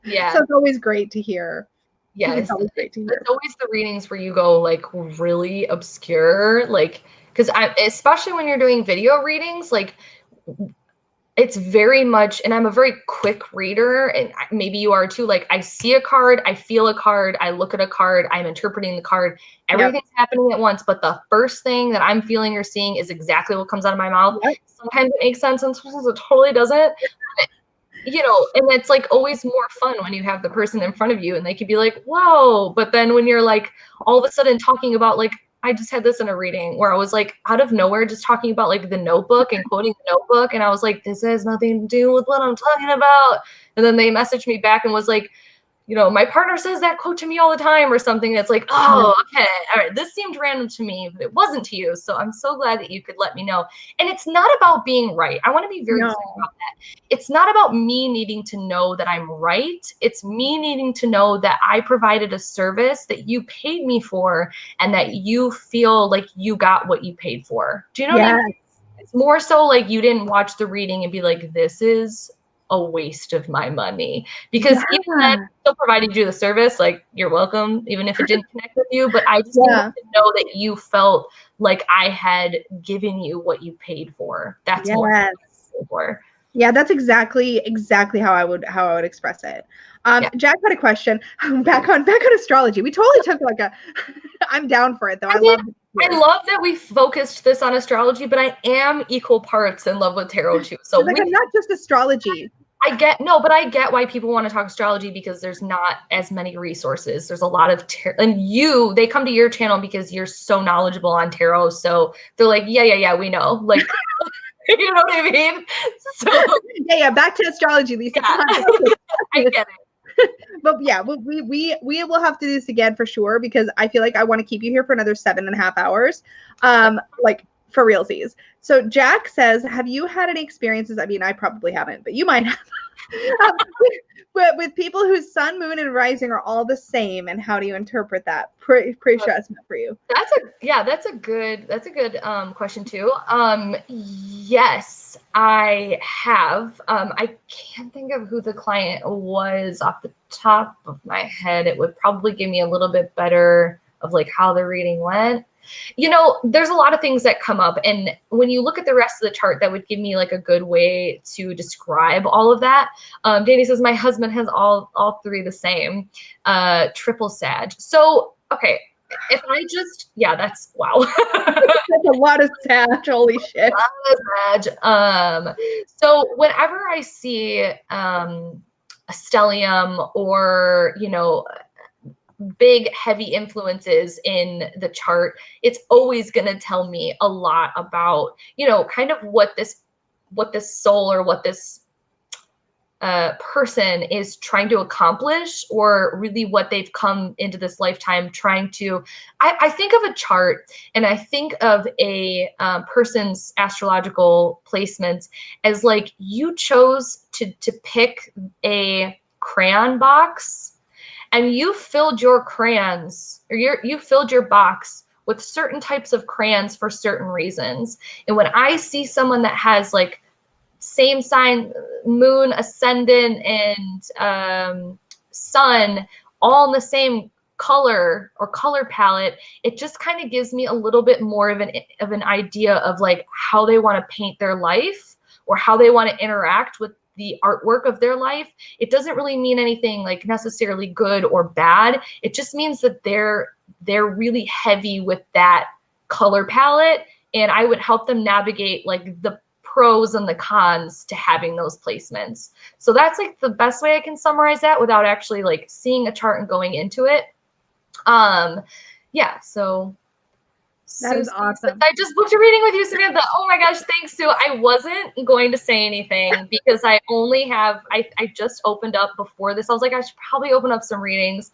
Yeah. So it's always great to hear. Yeah. It's always great to hear. It's always the readings where you go like really obscure, like, because especially when you're doing video readings, like it's very much, and I'm a very quick reader, and maybe you are too, like I see a card, I feel a card, I look at a card, I'm interpreting the card, everything's happening at once, but the first thing that I'm feeling or seeing is exactly what comes out of my mouth. Sometimes it makes sense and sometimes it totally doesn't. But, you know, and it's like always more fun when you have the person in front of you and they could be like, whoa, but then when you're like all of a sudden talking about like, I just had this in a reading where I was like out of nowhere just talking about like the Notebook and quoting the Notebook, and I was like, this has nothing to do with what I'm talking about. And then they messaged me back and was like, you know, my partner says that quote to me all the time or something. It's like, oh, okay, all right, this seemed random to me, but it wasn't to you. So I'm so glad that you could let me know. And it's not about being right. I want to be very clear about that. It's not about me needing to know that I'm right. It's me needing to know that I provided a service that you paid me for and that you feel like you got what you paid for. Do you know what I mean? It's more so like you didn't watch the reading and be like, this is a waste of my money, because even then still provided you the service, like you're welcome, even if it didn't connect with you. But I just need to know that you felt like I had given you what you paid for. That's more what I paid for. Yeah, that's exactly how I would express it. Jack had a question. Back on astrology. We totally took like a I'm down for it though. I love that we focused this on astrology, but I am equal parts in love with tarot too. So like, I'm not just astrology. I get why people want to talk astrology, because there's not as many resources. There's a lot of and they come to your channel because you're so knowledgeable on tarot. So they're like, yeah, we know. Like, you know what I mean? So yeah, back to astrology, Lisa. Yeah. I get it. But yeah, we will have to do this again for sure, because I feel like I want to keep you here for another 7.5 hours. Like for realsies. So Jack says, have you had any experiences? I mean, I probably haven't, but you might have. with people whose sun, moon, and rising are all the same, and how do you interpret that? Pretty sure that's meant for you. That's a good question too. Yes, I have. I can't think of who the client was off the top of my head. It would probably give me a little bit better of like how the reading went. You know, there's a lot of things that come up, and when you look at the rest of the chart, that would give me like a good way to describe all of that. Danny says my husband has all three the same, triple Sag. So okay, if I just that's wow. That's a lot of Sag. Holy shit. A lot of Sag. So whenever I see a stellium or big, heavy influences in the chart, it's always going to tell me a lot about, you know, kind of what this soul or what this person is trying to accomplish, or really what they've come into this lifetime trying to. I think of a chart and I think of a person's astrological placements as like you chose to pick a crayon box and you filled your crayons, or you filled your box with certain types of crayons for certain reasons. And when I see someone that has like same sign, moon, ascendant, and sun, all in the same color or color palette, it just kind of gives me a little bit more of an idea of like how they want to paint their life or how they want to interact with the artwork of their life. It doesn't really mean anything like necessarily good or bad. It just means that they're really heavy with that color palette, and I would help them navigate like the pros and the cons to having those placements. So that's like the best way I can summarize that without actually like seeing a chart and going into it. Yeah, so that is awesome. I just booked a reading with you, Samantha. Oh my gosh, thanks, Sue. I wasn't going to say anything because I only have, I just opened up before this. I was like, I should probably open up some readings.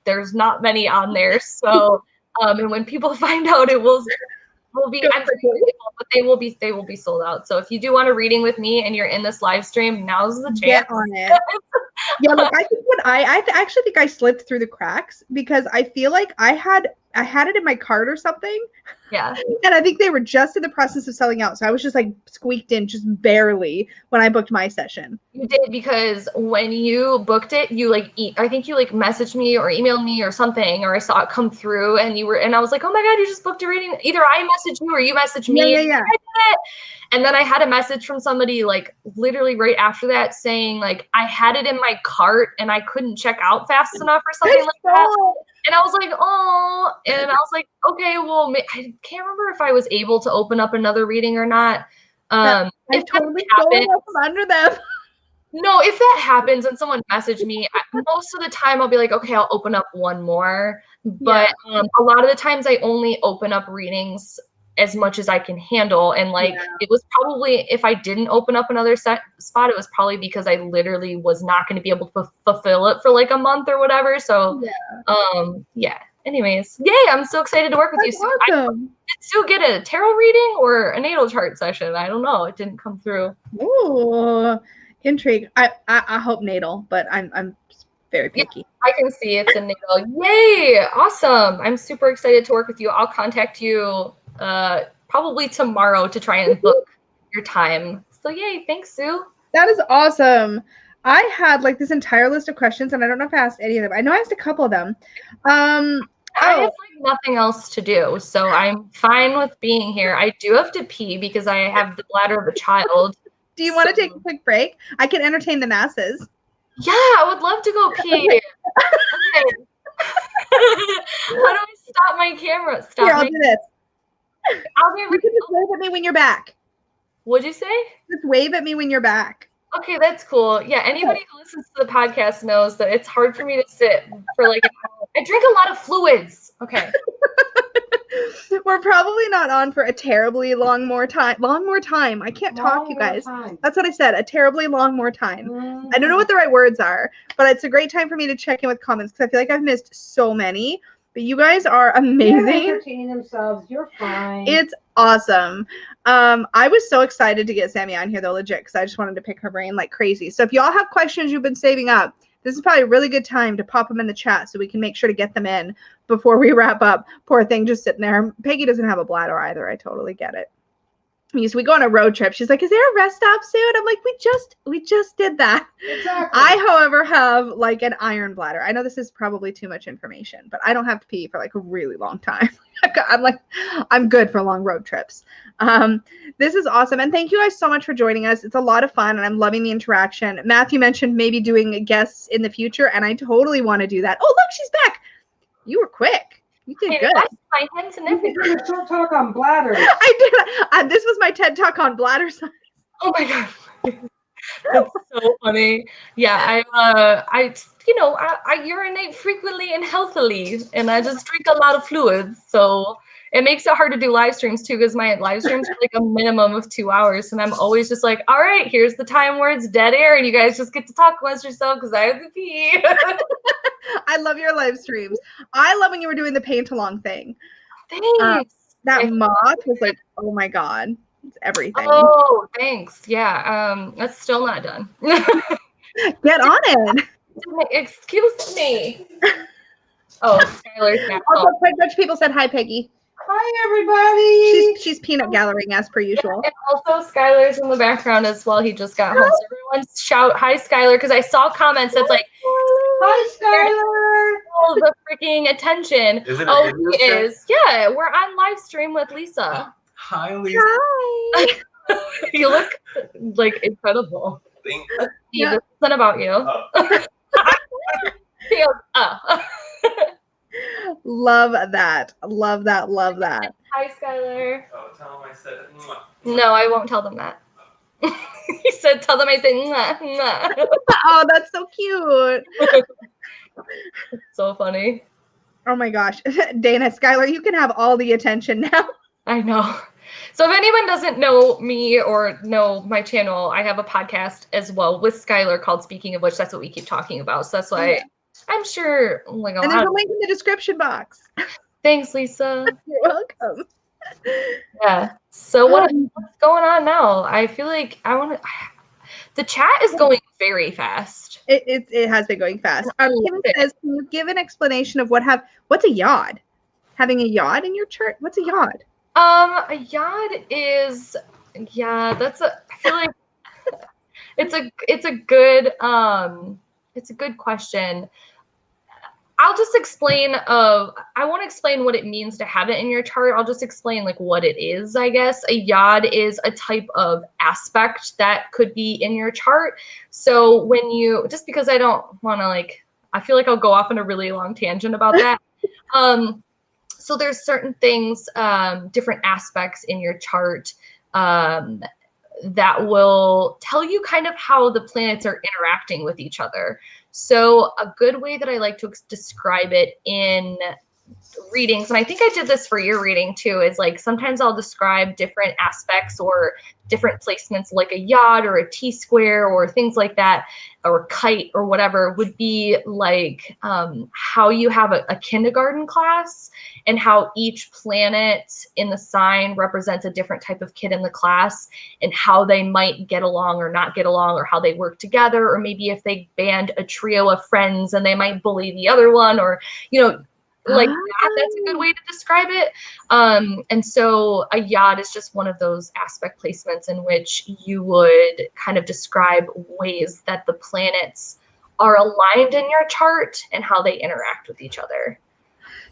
There's not many on there. So, and when people find out, it will be, I'm sure, but they will be sold out. So if you do want a reading with me and you're in this live stream, now's the chance. Get on it. Yeah, look, I think I actually think I slipped through the cracks because I feel like I had it in my cart or something. Yeah. And I think they were just in the process of selling out. So I was just like squeaked in just barely when I booked my session. You did, because when you booked it, you like, I think you like messaged me or emailed me or something, or I saw it come through and I was like, oh my God, you just booked a reading. Either I messaged you or you messaged me. Yeah. I did it. And then I had a message from somebody like literally right after that saying like, I had it in my cart and I couldn't check out fast enough or something like that. And I was like, oh, and I was like, okay, well, I can't remember if I was able to open up another reading or not. I totally stole from under them. No, if that happens and someone messaged me, most of the time I'll be like, okay, I'll open up one more. But a lot of the times I only open up readings as much as I can handle. And like, it was probably, if I didn't open up another spot, it was probably because I literally was not going to be able to fulfill it for like a month or whatever. So, anyways, yay, I'm so excited to work with you. Awesome. Did Sue get a tarot reading or a natal chart session? I don't know. It didn't come through. Ooh, intrigue. I hope natal, but I'm very picky. Yeah, I can see it's a natal. Yay, awesome. I'm super excited to work with you. I'll contact you probably tomorrow to try and book your time. So yay, thanks, Sue. That is awesome. I had like this entire list of questions and I don't know if I asked any of them. I know I asked a couple of them. I have like nothing else to do, so I'm fine with being here. I do have to pee because I have the bladder of a child. Do you want to take a quick break? I can entertain the masses. Yeah, I would love to go pee. Okay. How do I stop my camera? Here, I'll do this. You can just wave at me when you're back. What'd you say? Just wave at me when you're back. Okay, that's cool. Yeah, anybody who listens to the podcast knows that it's hard for me to sit for like an hour. I drink a lot of fluids. Okay. We're probably not on for a terribly long more time. I can't talk, you guys. That's what I said. A terribly long more time. I don't know what the right words are, but it's a great time for me to check in with comments because I feel like I've missed so many. But you guys are amazing. They're entertaining themselves. You're fine. It's awesome. I was so excited to get Sammy on here though, legit, because I just wanted to pick her brain like crazy. So if y'all have questions you've been saving up, this is probably a really good time to pop them in the chat so we can make sure to get them in before we wrap up. Poor thing just sitting there. Peggy doesn't have a bladder either. I totally get it. We go on a road trip. She's like, is there a rest stop soon? I'm like, we just did that. Exactly. I, however, have like an iron bladder. I know this is probably too much information, but I don't have to pee for like a really long time. I'm good for long road trips. This is awesome. And thank you guys so much for joining us. It's a lot of fun and I'm loving the interaction. Matthew mentioned maybe doing guests in the future and I totally want to do that. Oh, look, she's back. You were quick. You did good. My hands and everything. You did a short talk on bladders. I did. This was my TED talk on bladder size. Oh my God. That's so funny. Yeah, I urinate frequently and healthily, and I just drink a lot of fluids. So it makes it hard to do live streams too, because my live streams are like a minimum of 2 hours, and I'm always just like, all right, here's the time where it's dead air, and you guys just get to talk amongst yourself because I have to pee. I love your live streams. I love when you were doing the paint along thing. Thanks. That moth was like, oh my God, it's everything. Oh, thanks. Yeah, that's still not done. Get on it. Excuse me. Oh, Skylar's back Also, home. quite a bunch of people said hi, Peggy. Hi, everybody. She's peanut gathering as per usual. And also Skylar's in the background as well. He just got home. So everyone shout hi, Skylar, because I saw comments that's like, Hi, Skylar. all the freaking attention. Is it Oh, a video he chat? is. Yeah, we're on live stream with Lisa. Hi, Lisa. Hi. You look like incredible. Thank Steve, this isn't about you. Oh. He goes, oh. Love that. Love that. Love that. Hi, Skylar. Oh, tell him I said mwah. No, I won't tell them that. He said, tell them I said, mwah, mwah. Oh, that's so cute. So funny. Oh my gosh. Dana, Skylar, you can have all the attention now. I know. So if anyone doesn't know me or know my channel, I have a podcast as well with Skylar called Speaking of Which. That's what we keep talking about. So that's why I'm sure like a And lot there's of a link in the description box. thanks, Lisa. You're welcome. Yeah. So what's going on now? I feel like the chat is going very fast. It has been going fast. Kim says, can you give an explanation of what's a yod? Having a yod in your chart? What's a yod? A yod is, I feel like it's a good question. I'll just explain I won't explain what it means to have it in your chart. I'll just explain like what it is, I guess. A yod is a type of aspect that could be in your chart. So when just because I don't want to I feel like I'll go off on a really long tangent about that. So there's certain things, different aspects in your chart that will tell you kind of how the planets are interacting with each other. So a good way that I like to describe it in readings, and I think I did this for your reading too, is like sometimes I'll describe different aspects or different placements like a yod or a T-square or things like that, or a kite or whatever, would be like how you have a kindergarten class and how each planet in the sign represents a different type of kid in the class and how they might get along or not get along, or how they work together, or maybe if they band a trio of friends and they might bully the other one, or like that's a good way to describe it. And so a yod is just one of those aspect placements in which you would kind of describe ways that the planets are aligned in your chart and how they interact with each other.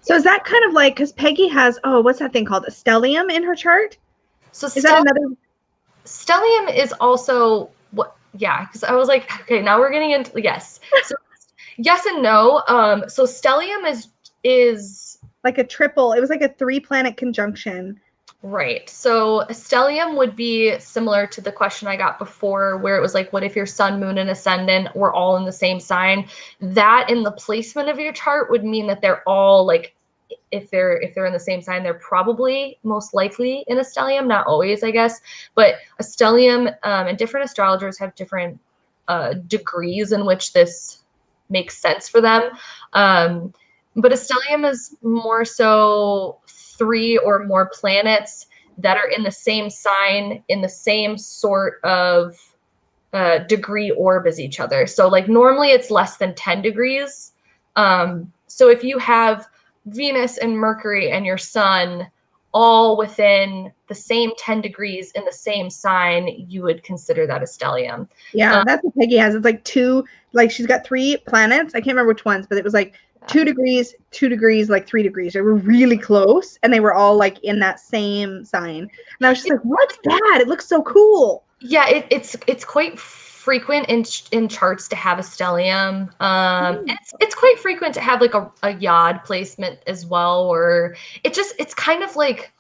So is that kind of like, because Peggy has, what's that thing called? A stellium in her chart? So is that another? Stellium is also what? Yeah, because I was like, okay, now we're getting into yes. So yes and no. So stellium is like a triple. It was like a 3-planet conjunction. Right. So a stellium would be similar to the question I got before, where it was like, what if your sun, moon, and ascendant were all in the same sign? That in the placement of your chart would mean that they're all like, if they're in the same sign, they're probably most likely in a stellium, not always, I guess. But a stellium, and different astrologers have different degrees in which this makes sense for them. But a stellium is more so 3 or more planets that are in the same sign, in the same sort of degree orb as each other. So like normally it's less than 10 degrees. So if you have Venus and Mercury and your sun all within the same 10 degrees in the same sign, you would consider that a stellium. Yeah, that's what Peggy has. It's like 2, like she's got 3 planets. I can't remember which ones, but it was like 2 degrees, 2 degrees, like 3 degrees. They were really close, and they were all like in that same sign. And I was just like, "What's that? It looks so cool." Yeah, it's quite frequent in charts to have a stellium. It's quite frequent to have like a yod placement as well, or it's kind of like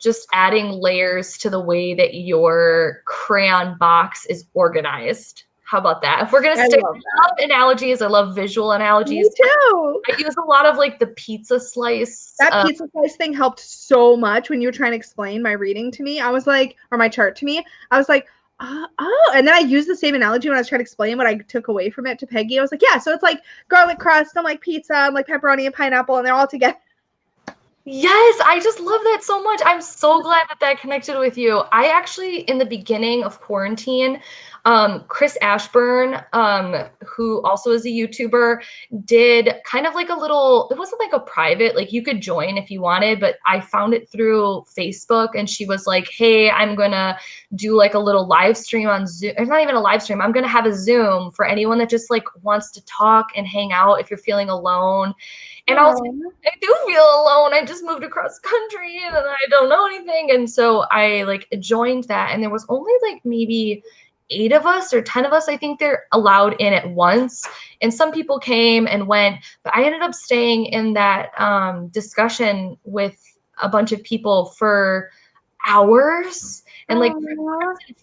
just adding layers to the way that your crayon box is organized. How about that? If we're going to stick, I love analogies. I love visual analogies. Me too. I use a lot of like the pizza slice. That pizza slice thing helped so much when you were trying to explain my reading to me. I was like, or my chart to me, I was like, oh, and then I used the same analogy when I was trying to explain what I took away from it to Peggy. I was like, yeah, so it's like garlic crust and like pizza and like pepperoni and pineapple, and they're all together. Yes, I just love that so much. I'm so glad that connected with you. I actually, in the beginning of quarantine, Chris Ashburn, who also is a YouTuber, did kind of like a little, it wasn't like a private, like you could join if you wanted, but I found it through Facebook, and she was like, hey, I'm going to do like a little live stream on Zoom. It's not even a live stream. I'm going to have a Zoom for anyone that just like wants to talk and hang out if you're feeling alone. And I was like, I do feel alone. I just moved across country and I don't know anything. And so I like joined that, and there was only like maybe 8 of us or 10 of us. I think they're allowed in at once. And some people came and went, but I ended up staying in that discussion with a bunch of people for hours. And like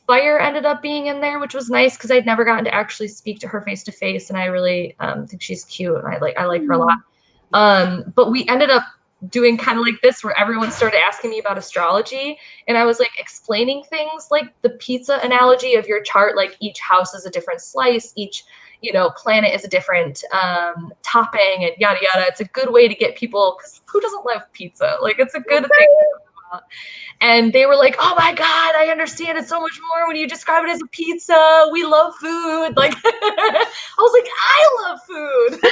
Fire ended up being in there, which was nice because I'd never gotten to actually speak to her face to face. And I really think she's cute, and I like her a lot. But we ended up doing kind of like this, where everyone started asking me about astrology, and I was like explaining things like the pizza analogy of your chart, like each house is a different slice, each, you know, planet is a different topping, and yada yada. It's a good way to get people, because who doesn't love pizza? Like, it's a good thing to talk about. And they were like, oh my God, I understand it so much more when you describe it as a pizza. We love food. Like, I was like, I love food.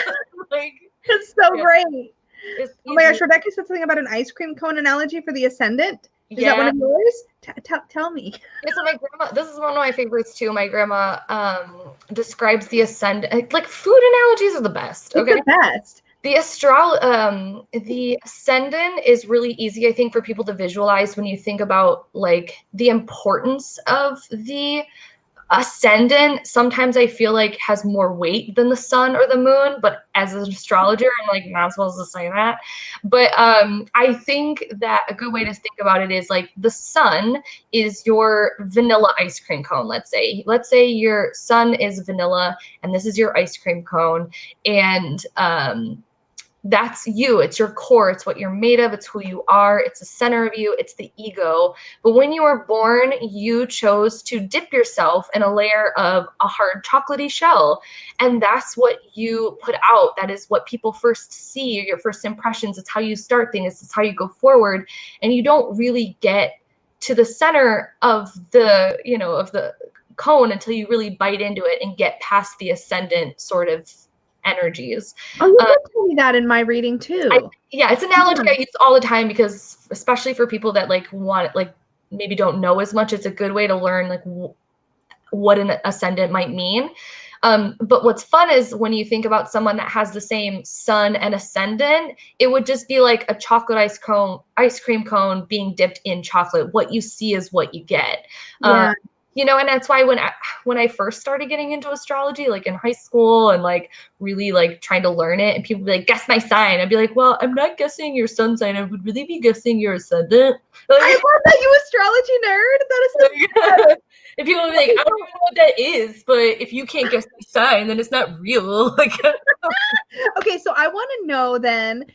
Like, it's so great. Oh my gosh, Rebecca said something about an ice cream cone analogy for the ascendant. Is that one of yours? Tell me. Yeah, so my grandma, this is one of my favorites too. My grandma describes the ascendant, like food analogies are the best. Okay, it's the best. The ascendant is really easy, I think, for people to visualize when you think about like the importance of the ascendant. Sometimes I feel like has more weight than the sun or the moon, but as an astrologer, I'm like not supposed to say that. But I think that a good way to think about it is like the sun is your vanilla ice cream cone. Let's say your sun is vanilla and this is your ice cream cone, and that's you. It's your core. It's what you're made of. It's who you are. It's the center of you. It's the ego. But when you were born, you chose to dip yourself in a layer of a hard chocolatey shell. And that's what you put out. That is what people first see, your first impressions. It's how you start things. It's how you go forward. And you don't really get to the center of the, you know, of the cone until you really bite into it and get past the ascendant sort of energies. Oh, you did tell me that in my reading too. It's an analogy I use all the time, because especially for people that like want, like maybe don't know as much, it's a good way to learn like what an ascendant might mean. But what's fun is when you think about someone that has the same sun and ascendant, it would just be like a chocolate ice cream cone being dipped in chocolate. What you see is what you get. You know, and that's why when I first started getting into astrology, like in high school, and like really like trying to learn it, and people would be like, guess my sign. I'd be like, well, I'm not guessing your sun sign. I would really be guessing your ascendant. Like, I love that, you astrology nerd. That is so good. And people would be like, I don't even know what that is, but if you can't guess the sign, then it's not real. Like, okay, so I want to know then,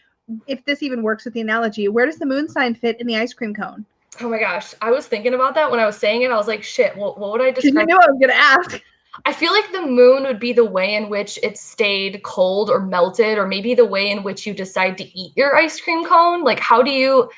if this even works with the analogy, where does the moon sign fit in the ice cream cone? Oh my gosh, I was thinking about that when I was saying it. I was like, shit, what would I describe? You knew I was going to ask. I feel like the moon would be the way in which it stayed cold or melted, or maybe the way in which you decide to eat your ice cream cone. Like, how do you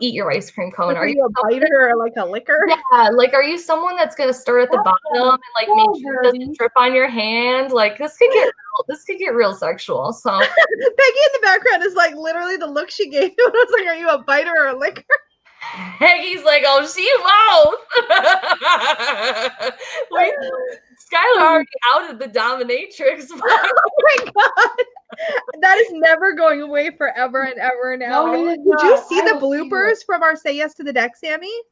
eat your ice cream cone? Like, are you a biter or like a licker? Yeah, like, are you someone that's gonna start at the bottom and like make sure it doesn't drip on your hand? Like, this could get real sexual. So Peggy in the background is like literally the look she gave you. I was like, are you a biter or a licker? Peggy's like, oh, she won't. Wait, Skylar already outed the dominatrix. Oh my God. That is never going away forever and ever now. Did you see the bloopers from our Say Yes to the Deck, Sammy?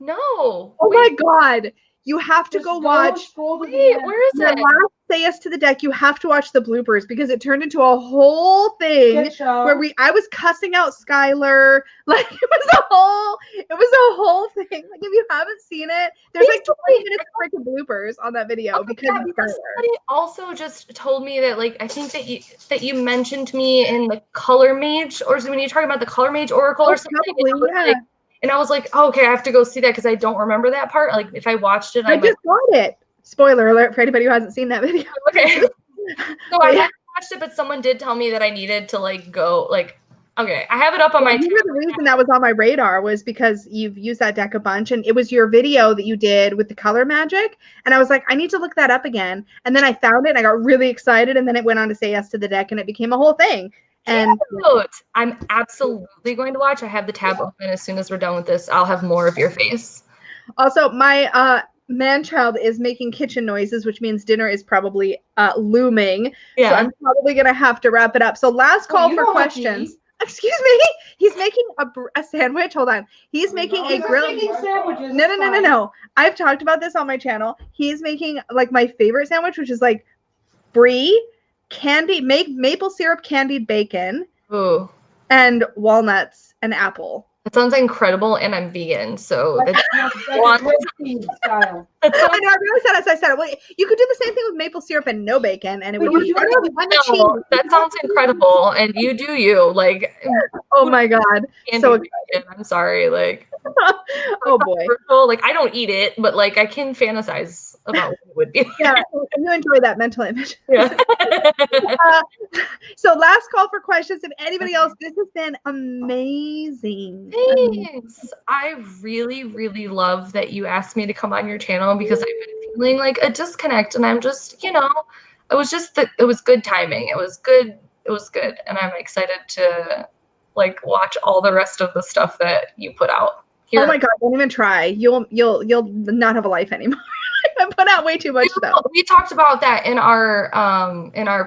No. Oh my God. You have to Just go watch. Scroll to the Wait, end. where is The it? last Say Yes to the Deck, you have to watch the bloopers because it turned into a whole thing Good show. where I was cussing out Skylar. Like it was a whole thing. Like if you haven't seen it, there's like 20 minutes of freaking bloopers on that video Okay, because yeah, of because Skylar. somebody also just told me that, like, I think that you mentioned me in the Color Mage, or when you talking about the Color Mage Oracle or something. Probably, yeah. And I was like, oh, okay, I have to go see that because I don't remember that part. Like, if I watched it, I just got it. Spoiler alert for anybody who hasn't seen that video. Okay. So I haven't watched it, but someone did tell me that I needed to like go like. Okay, I have it up on my. The reason that was on my radar was because you've used that deck a bunch, and it was your video that you did with the color magic, and I was like, I need to look that up again. And then I found it, and I got really excited, and then it went on to Say Yes to the Deck, and it became a whole thing. And cute. I'm absolutely going to watch. I have the tab open. As soon as we're done with this, I'll have more of your face. Also, my man-child is making kitchen noises, which means dinner is probably looming. Yeah. So I'm probably gonna have to wrap it up. So last call for questions. Excuse me. He's making a sandwich. Hold on. He's making a grilled sandwiches. No. I've talked about this on my channel. He's making like my favorite sandwich, which is like brie, maple syrup candied bacon, Ooh. and walnuts and apple. That sounds incredible, and I'm vegan, so That's style. I know. I really said it. So I said it. Well, you could do the same thing with maple syrup and no bacon, and it would be. No, that sounds incredible, and you do you. Like, oh my god, so excited. I'm sorry. Like, oh boy. Like, I don't eat it, but like, I can fantasize about what it would be. Yeah, you enjoy that mental image. Yeah. So last call for questions. If anybody else, this has been amazing. Thanks. I really, really love that you asked me to come on your channel because I've been feeling like a disconnect, and I'm just, it was good timing. It was good, and I'm excited to like watch all the rest of the stuff that you put out. Here. Oh my god, don't even try. You'll not have a life anymore. I put out way too much stuff. We talked about that in our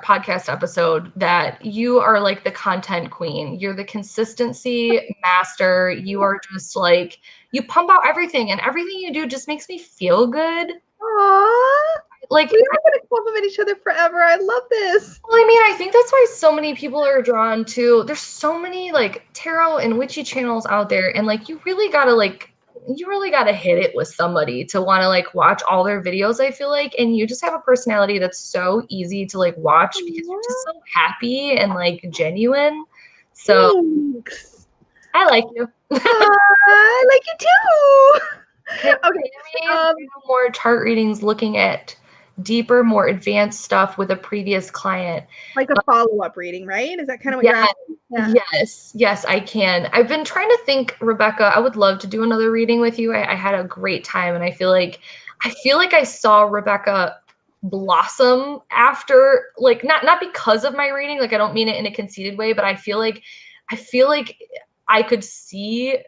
podcast episode, that you are like the content queen. You're the consistency master. You are just like, you pump out everything, and everything you do just makes me feel good. Aww. Like, we are going to compliment each other forever. I love this. Well, I mean, I think that's why so many people are drawn to, there's so many like tarot and witchy channels out there, and like you really gotta hit it with somebody to want to like watch all their videos, I feel like. And you just have a personality that's so easy to like watch because you're just so happy and like genuine. So thanks. I like you. I like you too. Okay. Do more chart readings looking at deeper, more advanced stuff with a previous client. Like a follow-up reading, right? Is that kind of what you're asking? Yeah. Yes, I can. I've been trying to think, Rebecca, I would love to do another reading with you. I had a great time, and I feel like I saw Rebecca blossom after, like, not because of my reading, like I don't mean it in a conceited way, but I feel like I could see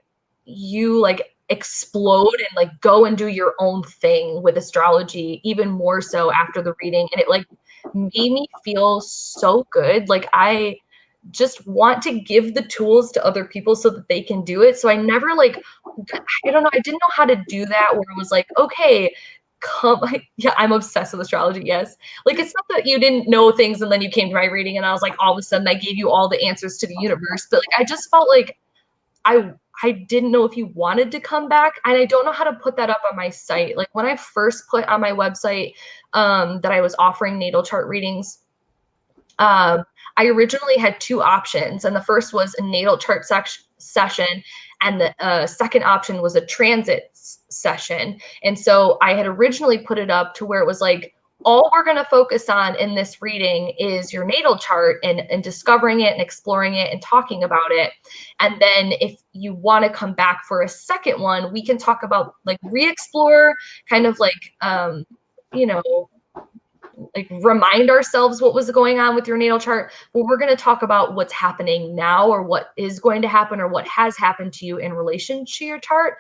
you like explode and like go and do your own thing with astrology even more so after the reading, and it like made me feel so good. Like I just want to give the tools to other people so that they can do it. So I never like, I don't know, I didn't know how to do that where I was like, okay, come, yeah, I'm obsessed with astrology. Yes. Like, it's not that you didn't know things and then you came to my reading and I was like, all of a sudden I gave you all the answers to the universe. But like, I just felt like I didn't know if you wanted to come back, and I don't know how to put that up on my site. Like when I first put on my website that I was offering natal chart readings, I originally had two options, and the first was a natal chart session, and the second option was a transit session. And so I had originally put it up to where it was like, all we're going to focus on in this reading is your natal chart and discovering it and exploring it and talking about it. And then if you want to come back for a second one, we can talk about like re-explore, kind of like, like remind ourselves what was going on with your natal chart. But we're going to talk about what's happening now, or what is going to happen, or what has happened to you in relation to your chart.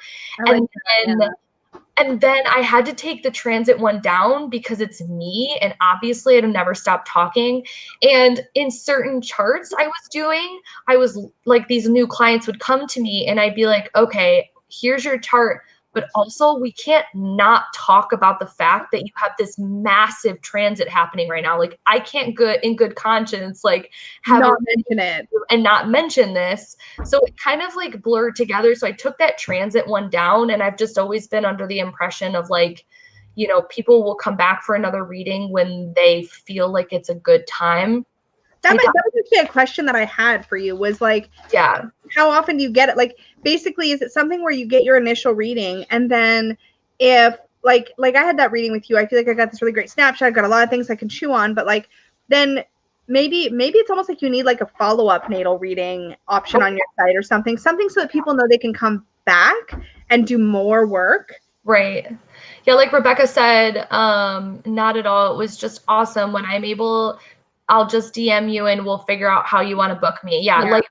And then I had to take the transit one down because it's me, and obviously I'd never stop talking. And in certain charts I was like, these new clients would come to me and I'd be like, okay, here's your chart, but also we can't not talk about the fact that you have this massive transit happening right now. Like I can't in good conscience, like have not mention it and not mention this. So it kind of like blurred together. So I took that transit one down, and I've just always been under the impression of like, you know, people will come back for another reading when they feel like it's a good time. That was actually a question that I had for you was like, yeah, how often do you get it? Like, basically, is it something where you get your initial reading and then if like I had that reading with you, I feel like I got this really great snapshot. I got a lot of things I can chew on, but like then maybe it's almost like you need like a follow-up natal reading option on your site or something so that people know they can come back and do more work. Right. Yeah, like Rebecca said, not at all. It was just awesome. When I'm able, I'll just DM you and we'll figure out how you want to book me. Yeah, like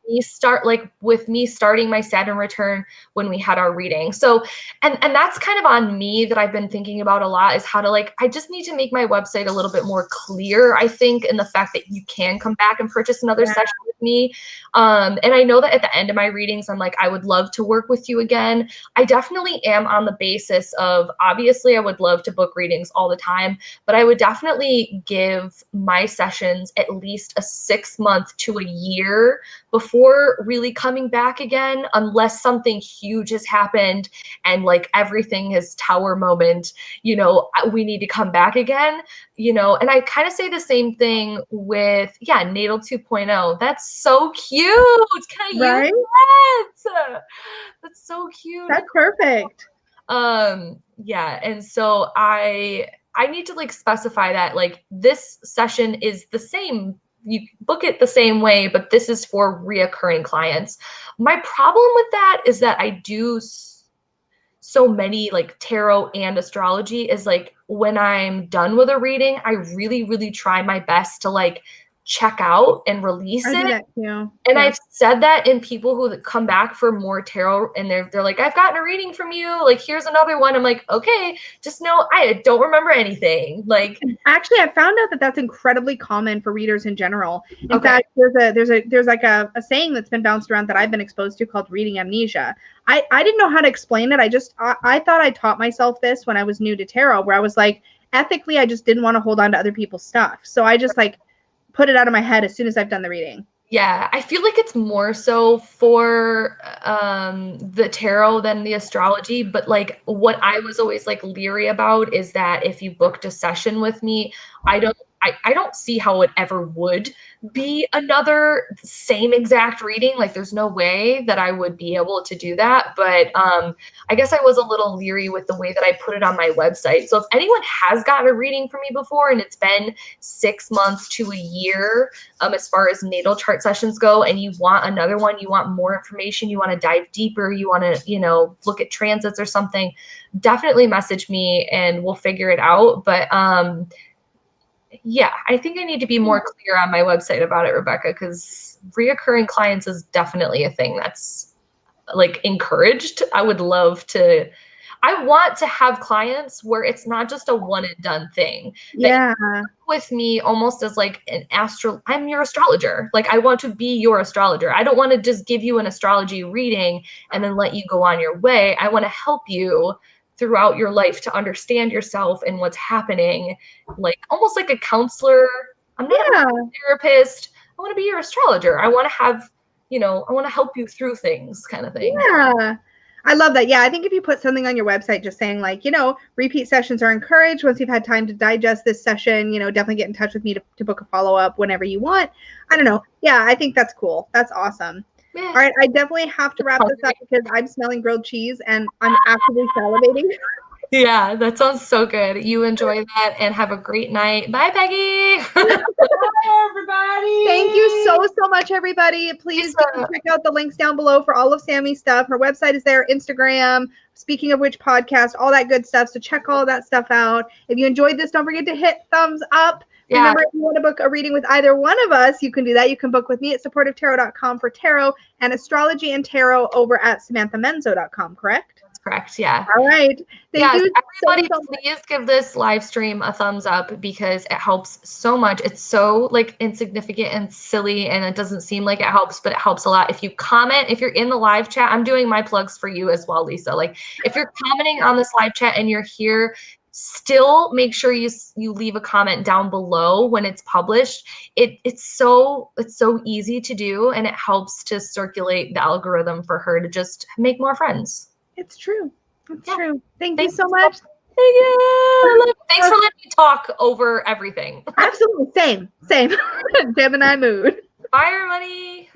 with me starting my Saturn return when we had our reading. So, and that's kind of on me that I've been thinking about a lot is how to like, I just need to make my website a little bit more clear, I think, in the fact that you can come back and purchase another session with me. And I know that at the end of my readings, I'm like, I would love to work with you again. I definitely am on the basis of, obviously, I would love to book readings all the time, but I would definitely give my sessions at least a 6 month to a year before really coming back again, unless something huge has happened and like everything is tower moment, you know, we need to come back again, you know. And I kind of say the same thing with, Natal 2.0. That's so cute. Can I use that? That's so cute. That's perfect. Yeah, and so I need to like specify that like this session is the same. You book it the same way, but this is for reoccurring clients. My problem with that is that I do so many like tarot and astrology is like when I'm done with a reading, I really, really try my best to like check out and release it. I do that too. And I've said that in people who come back for more tarot and they're like, I've gotten a reading from you. Like, here's another one. I'm like, okay, just know I don't remember anything. Like, actually, I found out that that's incredibly common for readers in general. In fact, there's like a saying that's been bounced around that I've been exposed to called reading amnesia. I didn't know how to explain it. I thought I taught myself this when I was new to tarot, where I was like, ethically, I just didn't want to hold on to other people's stuff. So I just like put it out of my head as soon as I've done the reading. Yeah, I feel like it's more so for the tarot than the astrology. But like what I was always like leery about is that if you booked a session with me, I don't see how it ever would be another same exact reading. Like there's no way that I would be able to do that. But I guess I was a little leery with the way that I put it on my website. So if anyone has gotten a reading from me before and it's been 6 months to a year as far as natal chart sessions go, and you want another one, you want more information, you want to dive deeper, you want to, you know, look at transits or something, definitely message me and we'll figure it out. But yeah, I think I need to be more clear on my website about it, Rebecca, because reoccurring clients is definitely a thing that's like encouraged. I want to have clients where it's not just a one and done thing. Yeah. With me almost as like I'm your astrologer. Like I want to be your astrologer. I don't want to just give you an astrology reading and then let you go on your way. I want to help you throughout your life to understand yourself and what's happening, like almost like a counselor. I'm not a therapist. I want to be your astrologer. I want to have, you know, I want to help you through things kind of thing. Yeah. I love that. Yeah, I think if you put something on your website just saying like, you know, repeat sessions are encouraged. Once you've had time to digest this session, you know, definitely get in touch with me to book a follow-up whenever you want. I don't know. Yeah, I think that's cool. That's awesome. Yeah. All right, I definitely have to wrap this up because I'm smelling grilled cheese and I'm actively salivating. Yeah, that sounds so good. You enjoy that and have a great night. Bye, Peggy. Bye, everybody. Thank you so much, everybody. Please check out the links down below for all of Sammy's stuff. Her website is there, Instagram, Speaking of Which podcast, all that good stuff. So check all that stuff out. If you enjoyed this, don't forget to hit thumbs up. Yeah. Remember, if you want to book a reading with either one of us, you can do that. You can book with me at supportivetarot.com for tarot and astrology and tarot over at samanthamenzo.com, correct? That's correct. Yeah. All right. Thank Yes, you everybody, so much. please give this live stream a thumbs up because it helps so much. It's so like insignificant and silly, and it doesn't seem like it helps, but it helps a lot. If you comment, if you're in the live chat, I'm doing my plugs for you as well, Lisa. Like if you're commenting on this live chat and you're here, still make sure you leave a comment down below when it's published. It's so easy to do, and it helps to circulate the algorithm for her to just make more friends. It's true. It's Yeah. true. Thank you so much. Thank you. Thanks for letting me talk over everything. Absolutely. Same. Gemini mood. Bye, everybody.